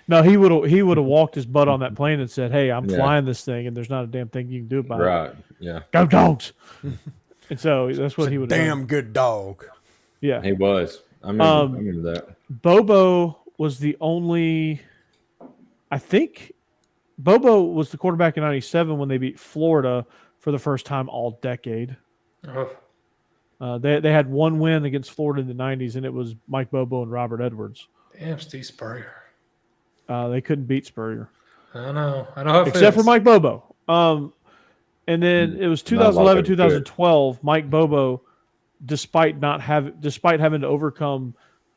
No, he would have walked his butt on that plane and said, "Hey, I'm flying this thing, and there's not a damn thing you can do about it." Right? Yeah. Go Dogs! And so that's what he would. Damn good dog. Yeah, he was. I remember that. Bobo was the only. I think Bobo was the quarterback in '97 when they beat Florida for the first time all decade. They had one win against Florida in the '90s, and it was Mike Bobo and Robert Edwards. Damn, Steve Spurrier. They couldn't beat Spurrier. I know how it except feels. for Mike Bobo. And then it was Not a lot 2011, of people 2012. Mike Bobo, despite having to overcome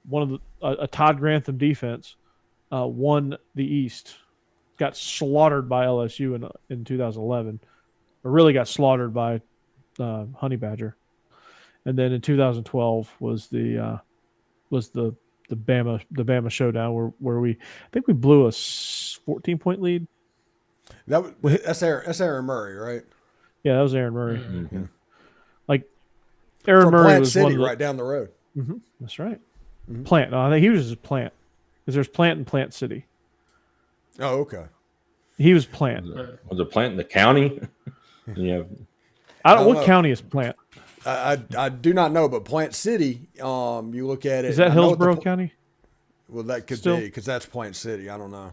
one of a Todd Grantham defense, won the East. Got slaughtered by LSU in 2011, or really got slaughtered by Honey Badger. And then in 2012 was the Bama showdown where I think we blew a 14-point lead. That's Aaron Murray, right? Yeah, that was Aaron Murray. Mm-hmm. Like Aaron From Murray Plant was City, one of the, right down the road. Mm-hmm, that's right. Mm-hmm. Plant. No, I think he was just Plant because there's Plant and Plant City. Oh, okay. He was Plant. Was it Plant in the county? Yeah. I don't. What county is Plant? I do not know, but Plant City. You look at it. Is that Hillsborough County? Well, that could Still? be because that's Plant City. I don't know.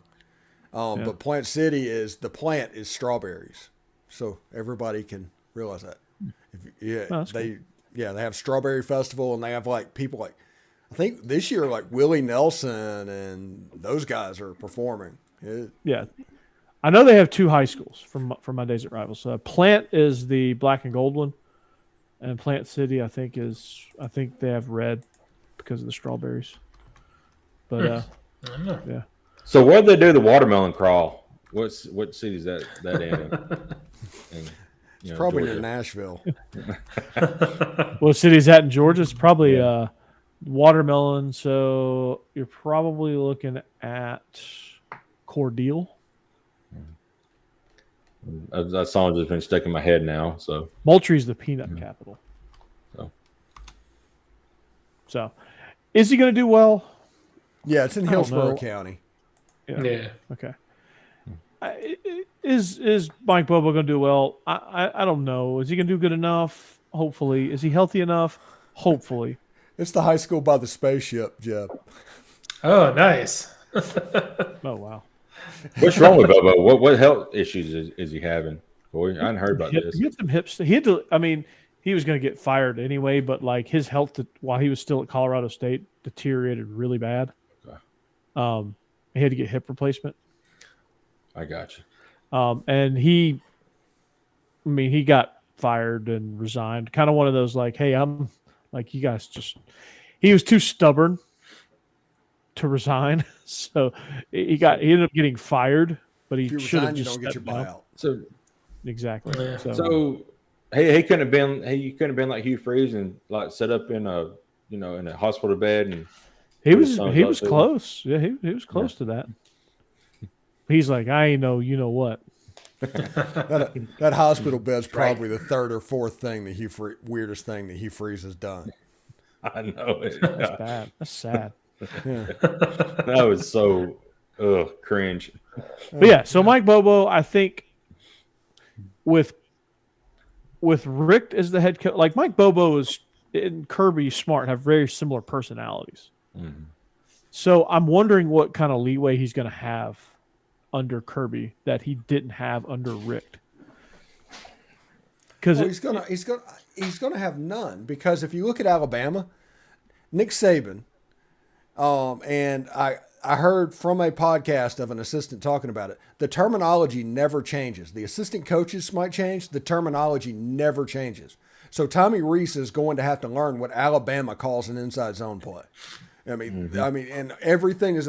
Yeah. But Plant City the plant is strawberries, so everybody can realize that. They have Strawberry Festival, and they have like people like I think this year like Willie Nelson and those guys are performing. Yeah, I know they have two high schools from my days at Rivals. Plant is the black and gold one, and Plant City I think they have red because of the strawberries. But I don't know. yeah. So where did they do the watermelon crawl? What city is that in? It's probably Georgia. near Nashville. What city is that in Georgia? It's probably watermelon. So you're probably looking at Cordele. That song just been stuck in my head now. So Moultrie's the peanut capital. So is he going to do well? Yeah, it's in I don't Hillsborough know. County. Yeah. Okay. Is Mike Bobo going to do well? I don't know. Is he going to do good enough? Hopefully. Is he healthy enough? Hopefully. It's the high school by the spaceship, Jeb. Oh, nice. Oh wow. what's wrong with Bobo? What health issues is he having? Corey, I hadn't heard about this. He had some hips. He had to. I mean, he was going to get fired anyway, but like his health while he was still at Colorado State deteriorated really bad. Okay. He had to get hip replacement. I got you. And he got fired and resigned. Kind of one of those like, hey, I'm like, you guys just. He was too stubborn to resign, so he ended up getting fired. But he If you should have resign, you just don't get your stepped down. buyout. So Exactly. Yeah. So he couldn't have been like Hugh Freeze and like set up in a in a hospital bed and He his was son's up close. Yeah, he was close to that. He's like, I ain't know, you know what. That hospital bed's probably the third or fourth thing weirdest thing that Hugh Freeze has done. I know it. That's bad. That's sad. That was so cringe. But yeah, so Mike Bobo, I think with Rick as the head coach, like Mike Bobo and Kirby Smart have very similar personalities. Mm-hmm. So I'm wondering what kind of leeway he's going to have under Kirby that he didn't have under Rick. Because he's gonna have none, because if you look at Alabama, Nick Saban, and I heard from a podcast of an assistant talking about it. The terminology never changes. The assistant coaches might change. The terminology never changes. So Tommy Rees is going to have to learn what Alabama calls an inside zone play. I mean, and everything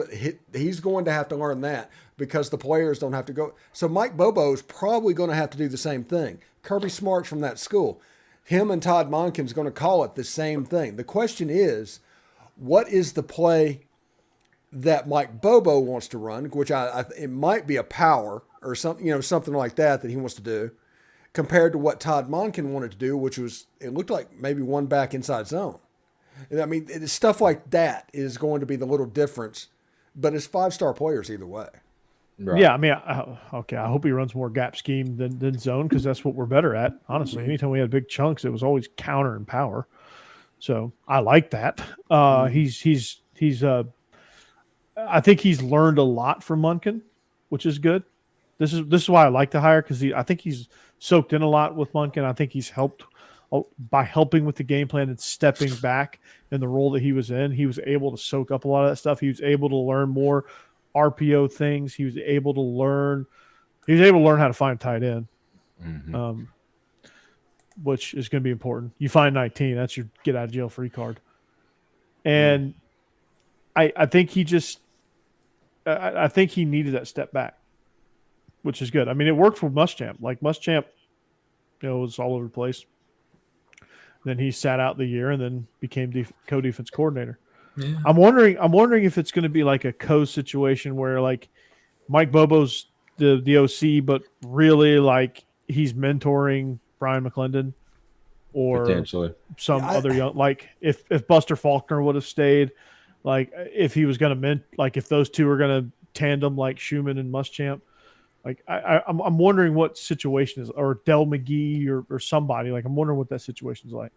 he's going to have to learn that because the players don't have to go. So Mike Bobo is probably going to have to do the same thing. Kirby Smart's from that school. Him and Todd Monken's going to call it the same thing. The question is, what is the play that Mike Bobo wants to run, which it might be a power or something, something like that he wants to do, compared to what Todd Monken wanted to do, which was, it looked like maybe one back inside zone. I mean, stuff like that is going to be the little difference, but it's 5-star players either way. Right. Yeah, I mean, okay, I hope he runs more gap scheme than zone because that's what we're better at. Honestly, anytime we had big chunks, it was always counter and power. So I like that. He's I think he's learned a lot from Monken, which is good. This is why I like to hire, because I think he's soaked in a lot with Monken. I think he's helped by helping with the game plan and stepping back in the role that he was in. He was able to soak up a lot of that stuff. He was able to learn more RPO things. He was able to learn how to find tight end. Mm-hmm. which is going to be important. You find 19, that's your get out of jail free card. And I think he just I think he needed that step back, which is good. I mean, it worked for Muschamp. Like Muschamp, was all over the place. Then he sat out the year and then became co-defense coordinator. Yeah. I'm wondering if it's going to be like a situation where like Mike Bobo's the OC, but really like he's mentoring Brian McClendon or Potentially. some other young, like if Buster Faulkner would have stayed, like if he was going to like if those two are going to tandem like Schumann and Muschamp. Like I'm wondering what situation is, or Del McGee or somebody. Like I'm wondering what that situation is like.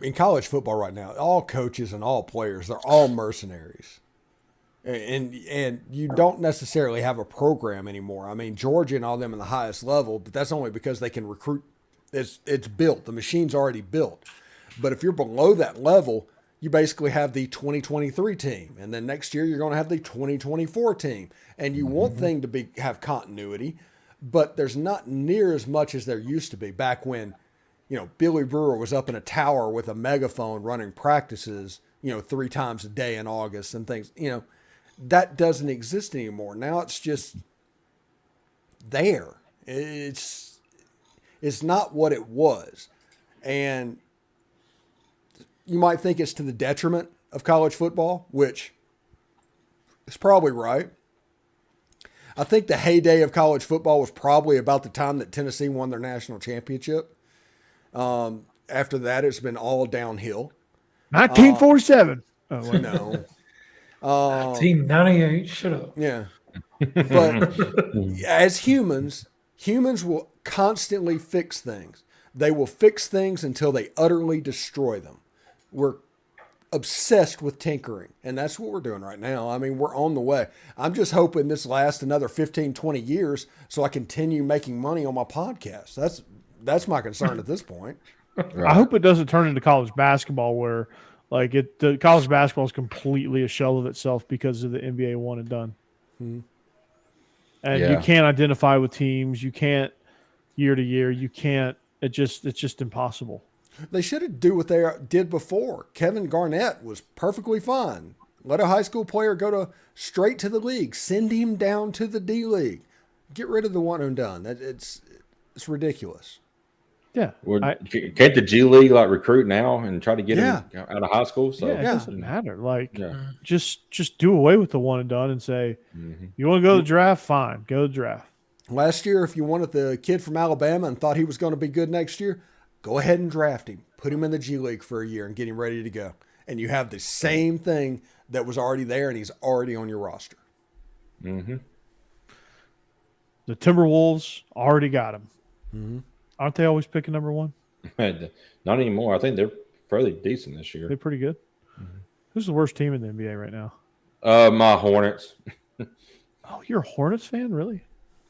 In college football right now, all coaches and all players, they're all mercenaries, and you don't necessarily have a program anymore. I mean, Georgia and all them in the highest level, but that's only because they can recruit. It's built. The machine's already built. But if you're below that level, you basically have the 2023 team, and then next year you're going to have the 2024 team, and you want things to have continuity, but there's not near as much as there used to be back when, Billy Brewer was up in a tower with a megaphone running practices, 3 times a day in August and things. That doesn't exist anymore. Now it's just there. It's not what it was, and you might think it's to the detriment of college football, which is probably right. I think the heyday of college football was probably about the time that Tennessee won their national championship. After that, it's been all downhill. 1947. No. 1998. Shut up. Yeah. But as humans will constantly fix things. They will fix things until they utterly destroy them. We're obsessed with tinkering, and that's what we're doing right now. I mean, we're on the way. I'm just hoping this lasts another 15, 20 years so I continue making money on my podcast. That's my concern at this point. Right. I hope it doesn't turn into college basketball where like the college basketball is completely a shell of itself because of the NBA one and done. And you can't identify with teams. You can't year to year. You can't. It's just impossible. They should do what they did before. Kevin Garnett was perfectly fine. Let a high school player go straight to the league. Send him down to the D League. Get rid of the one and done. It's ridiculous. Yeah. Can't the G League recruit now and try to get him out of high school? So it doesn't matter. Just do away with the one and done and say, you want to go to the draft? Fine, go to the draft. Last year, if you wanted the kid from Alabama and thought he was going to be good next year, go ahead and draft him. Put him in the G League for a year and get him ready to go. And you have the same thing that was already there, and he's already on your roster. Mm-hmm. The Timberwolves already got him. Aren't they always picking number one? Not anymore. I think they're fairly decent this year. They're pretty good. Who's the worst team in the NBA right now? My Hornets. Oh, you're a Hornets fan, really?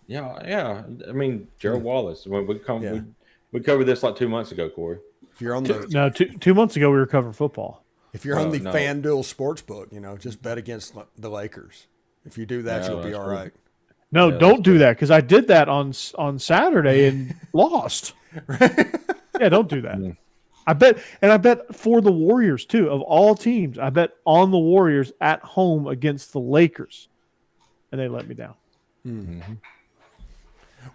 Yeah. I mean, Gerald Wallace. We covered this 2 months ago, Corey. If you're on the No, 2 months ago we were covering football. If you're on the FanDuel Sportsbook, just bet against the Lakers. If you do that, you'll be all right. No, don't do that because I did that on Saturday and lost. Yeah, don't do that. I bet for the Warriors too. Of all teams, I bet on the Warriors at home against the Lakers, and they let me down. Mm-hmm.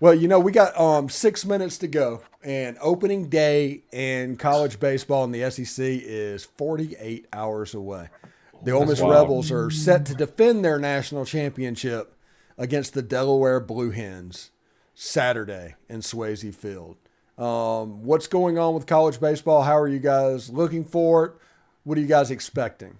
Well, we got 6 minutes to go, and opening day in college baseball in the SEC is 48 hours away. The Ole Miss Rebels are set to defend their national championship against the Delaware Blue Hens Saturday in Swayze Field. What's going on with college baseball? How are you guys looking for it? What are you guys expecting?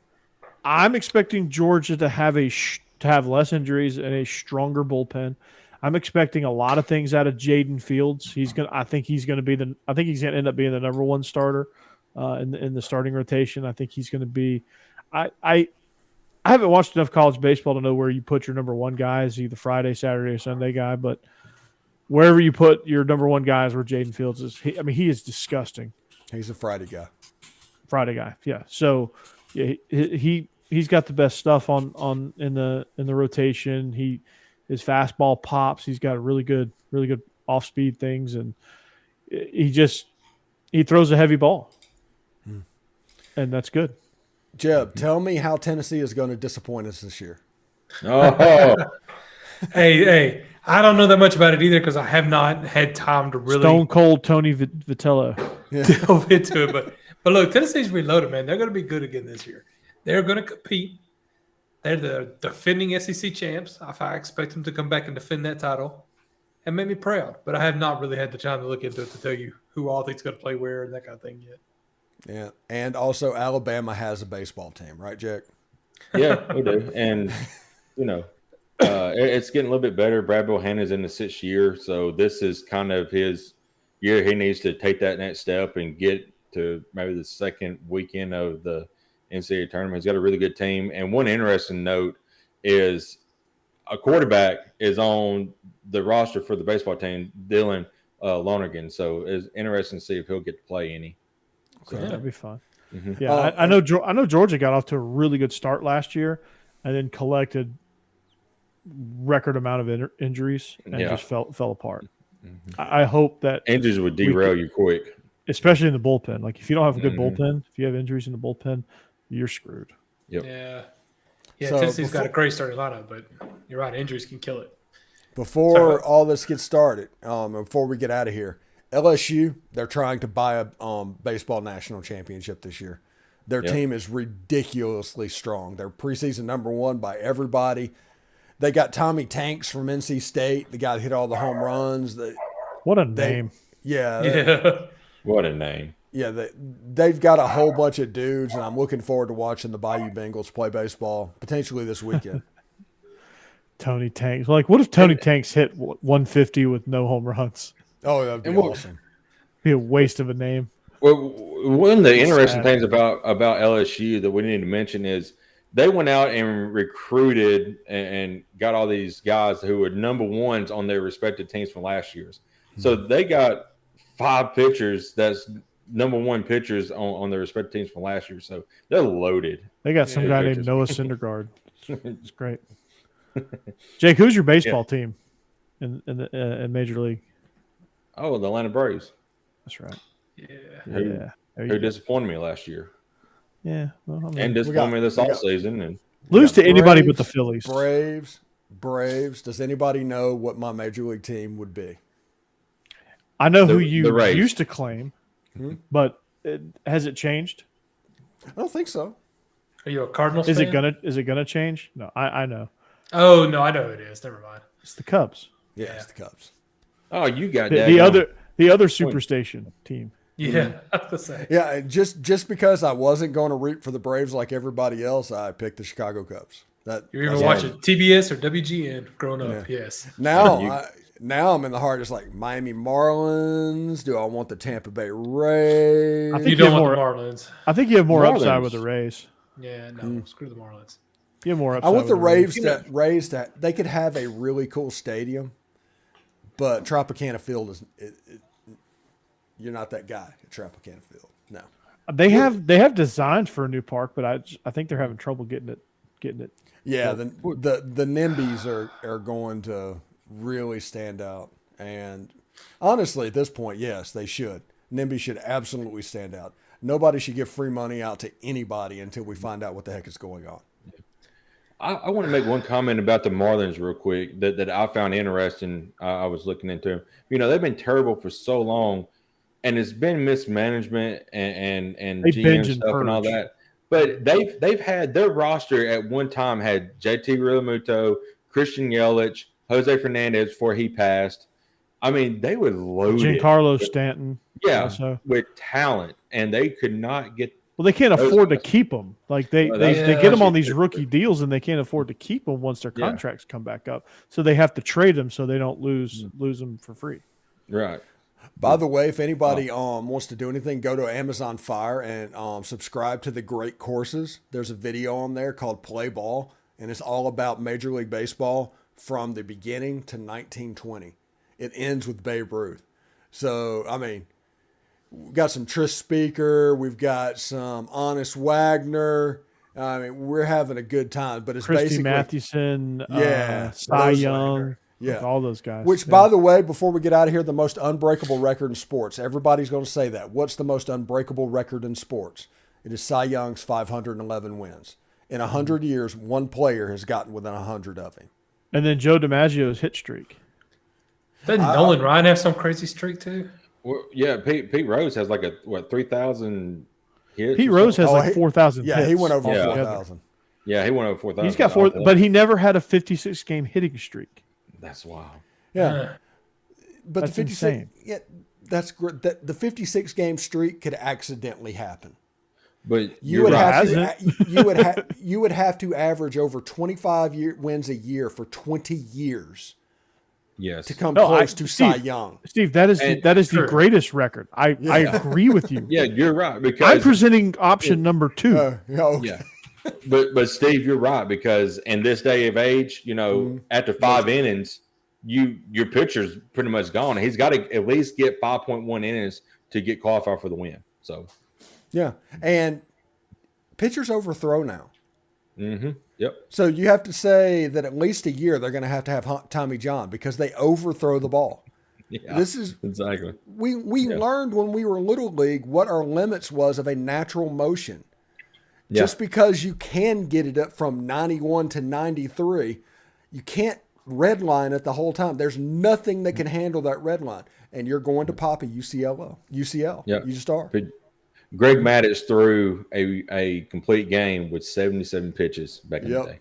I'm expecting Georgia to have less injuries and a stronger bullpen. I'm expecting a lot of things out of Jaden Fields. I think he's going to end up being the number one starter in the starting rotation. I think he's going to be. I haven't watched enough college baseball to know where you put your number one guys, either Friday, Saturday, or Sunday guy. But wherever you put your number one guys, where Jaden Fields is, he is disgusting. He's a Friday guy. Friday guy, yeah. So yeah, he's got the best stuff on in the rotation. His fastball pops. He's got really good off speed things, and He throws a heavy ball, and that's good. Jeb, tell me how Tennessee is going to disappoint us this year. Oh, Hey, I don't know that much about it either because I have not had time to really Stone Cold Tony Vitello. delve into it. But look, Tennessee's reloaded, man. They're going to be good again this year. They're going to compete. They're the defending SEC champs. I expect them to come back and defend that title and make me proud. But I have not really had the time to look into it to tell you who all think's going to play where and that kind of thing yet. Yeah, and also Alabama has a baseball team, right, Jack? yeah, we do. And, it's getting a little bit better. Brad Bohannon's in the 6th year, so this is kind of his year. He needs to take that next step and get to maybe the second weekend of the NCAA tournament. He's got a really good team. And one interesting note is a quarterback is on the roster for the baseball team, Dylan Lonergan. So it's interesting to see if he'll get to play any. So, Yeah, that'd be fun. Mm-hmm. Yeah, I know Georgia got off to a really good start last year, and then collected record amount of injuries and just fell apart. Mm-hmm. I hope that injuries would derail you quick, especially in the bullpen. Like if you don't have a good bullpen, if you have injuries in the bullpen, you're screwed. Yep. Yeah, So Tennessee's got a great starting lineup, but you're right, injuries can kill it. Before all this gets started, before we get out of here, LSU, they're trying to buy a baseball national championship this year. Their team is ridiculously strong. They're preseason #1 by everybody. They got Tommy Tanks from NC State, the guy that hit all the home runs. What a name. Yeah. What a name. Yeah, they've got a whole bunch of dudes, and I'm looking forward to watching the Bayou Bengals play baseball, potentially this weekend. Tony Tanks. Like, what if Tony Tanks hit 150 with no home runs? Oh, that'd be awesome. Be a waste of a name. Well, one of the interesting things about LSU that we need to mention is they went out and recruited and got all these guys who were #1s on their respective teams from last year's. So they got 5 pitchers that's #1 pitchers on their respective teams from last year. So they're loaded. They got some guy named Noah Syndergaard. It's great. Jake, who's your baseball team in Major League? Oh, the Atlanta Braves. That's right. Yeah. Who disappointed me last year. Yeah. Well, I mean, And disappointed me this offseason. And lose to anybody but the Phillies. Braves. Does anybody know what my Major League team would be? I know who you the Rays. used to claim, but has it changed? I don't think so. Are you a Cardinals Is fan? it gonna change? No, I know. Oh, no, I know who it is. Never mind. It's the Cubs. Yeah, it's the Cubs. oh, you got The, that. the other superstation team. Yeah, I was going to say. Yeah, and just because I wasn't going to root for the Braves like everybody else, I picked the Chicago Cubs. You're even watching TBS or WGN growing up, yes. Now I'm in the heart. It's like Miami Marlins. Do I want the Tampa Bay Rays? I think You don't have want more- the Marlins. I think you have more Marlins. upside with the Rays. Yeah, no, screw the Marlins. You have more upside. I want the with Rays to they could have a really cool stadium, but Tropicana Field is you're not that guy at Tropicana Field. No. They have designs for a new park, but I think they're having trouble getting it. Yeah, the NIMBYs are going to really stand out. And honestly, at this point, yes, they should. NIMBY should absolutely stand out. Nobody should give free money out to anybody until we find out what the heck is going on. I want to make one comment about the Marlins real quick that I found interesting. I was looking into them. They've been terrible for so long, and it's been mismanagement and GM stuff and all that. But they've had their roster at one time had JT Realmuto, Christian Yelich, Jose Fernandez before he passed. I mean, they were loaded. Giancarlo Stanton. Yeah, also. with talent, and they could not get. Well, they can't afford to keep them. Like they get them on these rookie deals, and they can't afford to keep them once their contracts come back up. So they have to trade them so they don't lose them for free. Right. By the way, if anybody wants to do anything, go to Amazon Fire and subscribe to the Great Courses. There's a video on there called Play Ball, and it's all about Major League Baseball from the beginning to 1920. It ends with Babe Ruth. So, I mean, we've got some Tris Speaker. We've got some Honest Wagner. I mean, we're having a good time. But it's Christy basically Mathewson, Yeah, Cy those- Young. Yeah. Like all those guys. Which, by the way, before we get out of here, the most unbreakable record in sports. Everybody's going to say that. What's the most unbreakable record in sports? It is Cy Young's 511 wins. In 100 years, one player has gotten within 100 of him. And then Joe DiMaggio's hit streak. Doesn't Nolan Ryan have some crazy streak too? Well, yeah, Pete Rose has like 3,000 hits. Pete Rose has like 4,000 Yeah, hits. he went over Yeah. 4,000. Yeah, he went over 4,000. He's got 4, but he never had a 56 game hitting streak. That's wild. Yeah. But That's the 56, insane. yeah, that's great. The 56 game streak could accidentally happen. But You would have right. to you would have to average over 25 wins a year for 20 years yes. to come No, close to Cy Steve, Young. Steve, that is Sure. the greatest record. I agree with you. Yeah, you're right. Because I'm presenting option number 2. Okay. yeah. But Steve, you're right, because in this day of age, after 5 innings, your pitcher's pretty much gone. He's got to at least get 5.1 innings to get qualified for the win. So Yeah. And pitchers overthrow now. Yep. So you have to say that at least a year they're going to have Tommy John because they overthrow the ball. Yeah. This is Exactly. we learned when we were in Little League what our limits was of a natural motion. Yeah. Just because you can get it up from 91 to 93, you can't red line it the whole time. There's nothing that can handle that red line. And you're going to pop a UCL. Yeah. You just are. But Greg Maddux threw a complete game with 77 pitches back in the day.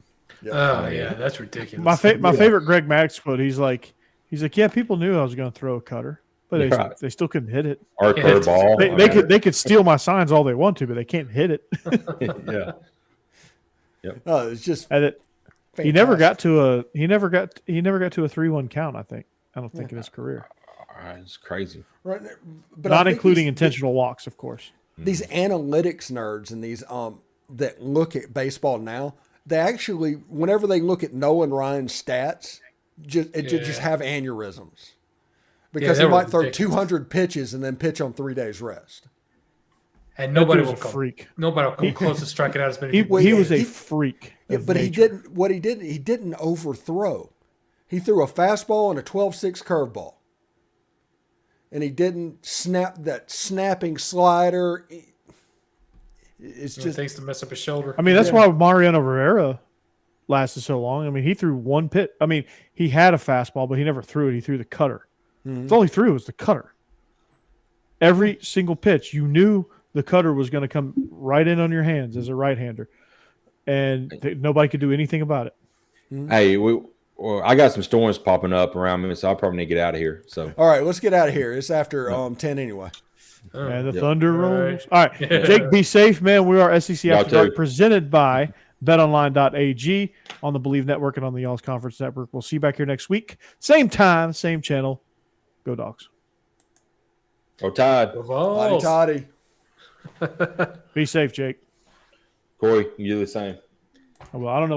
Oh yeah, that's ridiculous. My favorite Greg Maddux quote. He's like, yeah, people knew I was going to throw a cutter, but they still couldn't hit it. Or curveball. They could steal my signs all they want to, but they can't hit it. Yeah. Oh, it's just And he never got to a 3-1 count. I don't think in his career, It's crazy. right. But not including intentional walks, of course. these analytics nerds and these that look at baseball now, they actually, whenever they look at Nolan Ryan's stats, just have aneurysms because they he were might throw ridiculous. 200 pitches and then pitch on 3 days rest. And That nobody dude's will a come. freak. Nobody will come close to striking out as many He people. was a he- freak. Yeah, of but nature. he didn't overthrow. He threw a fastball and a 12-6 curveball. And he didn't snap that snapping slider. It's Just just things to mess up his shoulder. I mean, that's why Mariano Rivera lasted so long. I mean, he threw one pitch. I mean, he had a fastball, but he never threw it. He threw the cutter. That's all he threw was the cutter. Every single pitch, you knew the cutter was going to come right in on your hands as a right-hander, and nobody could do anything about it. Hey, I got some storms popping up around me, so I'll probably need to get out of here. So all right. Let's get out of here. It's after 10 anyway. And the Yep. Thunder All right. rolls. All right, Jake, be safe, man. We are SEC Y'all After Dark, too. presented by BetOnline.ag on the Bleav Network and on the Y'all's Conference Network. We'll see you back here next week. Same time, same channel. Go Dogs. Go Tide. The Lottie Vols. Toddy. Be safe, Jake. Corey, you do the same. Well, I don't know.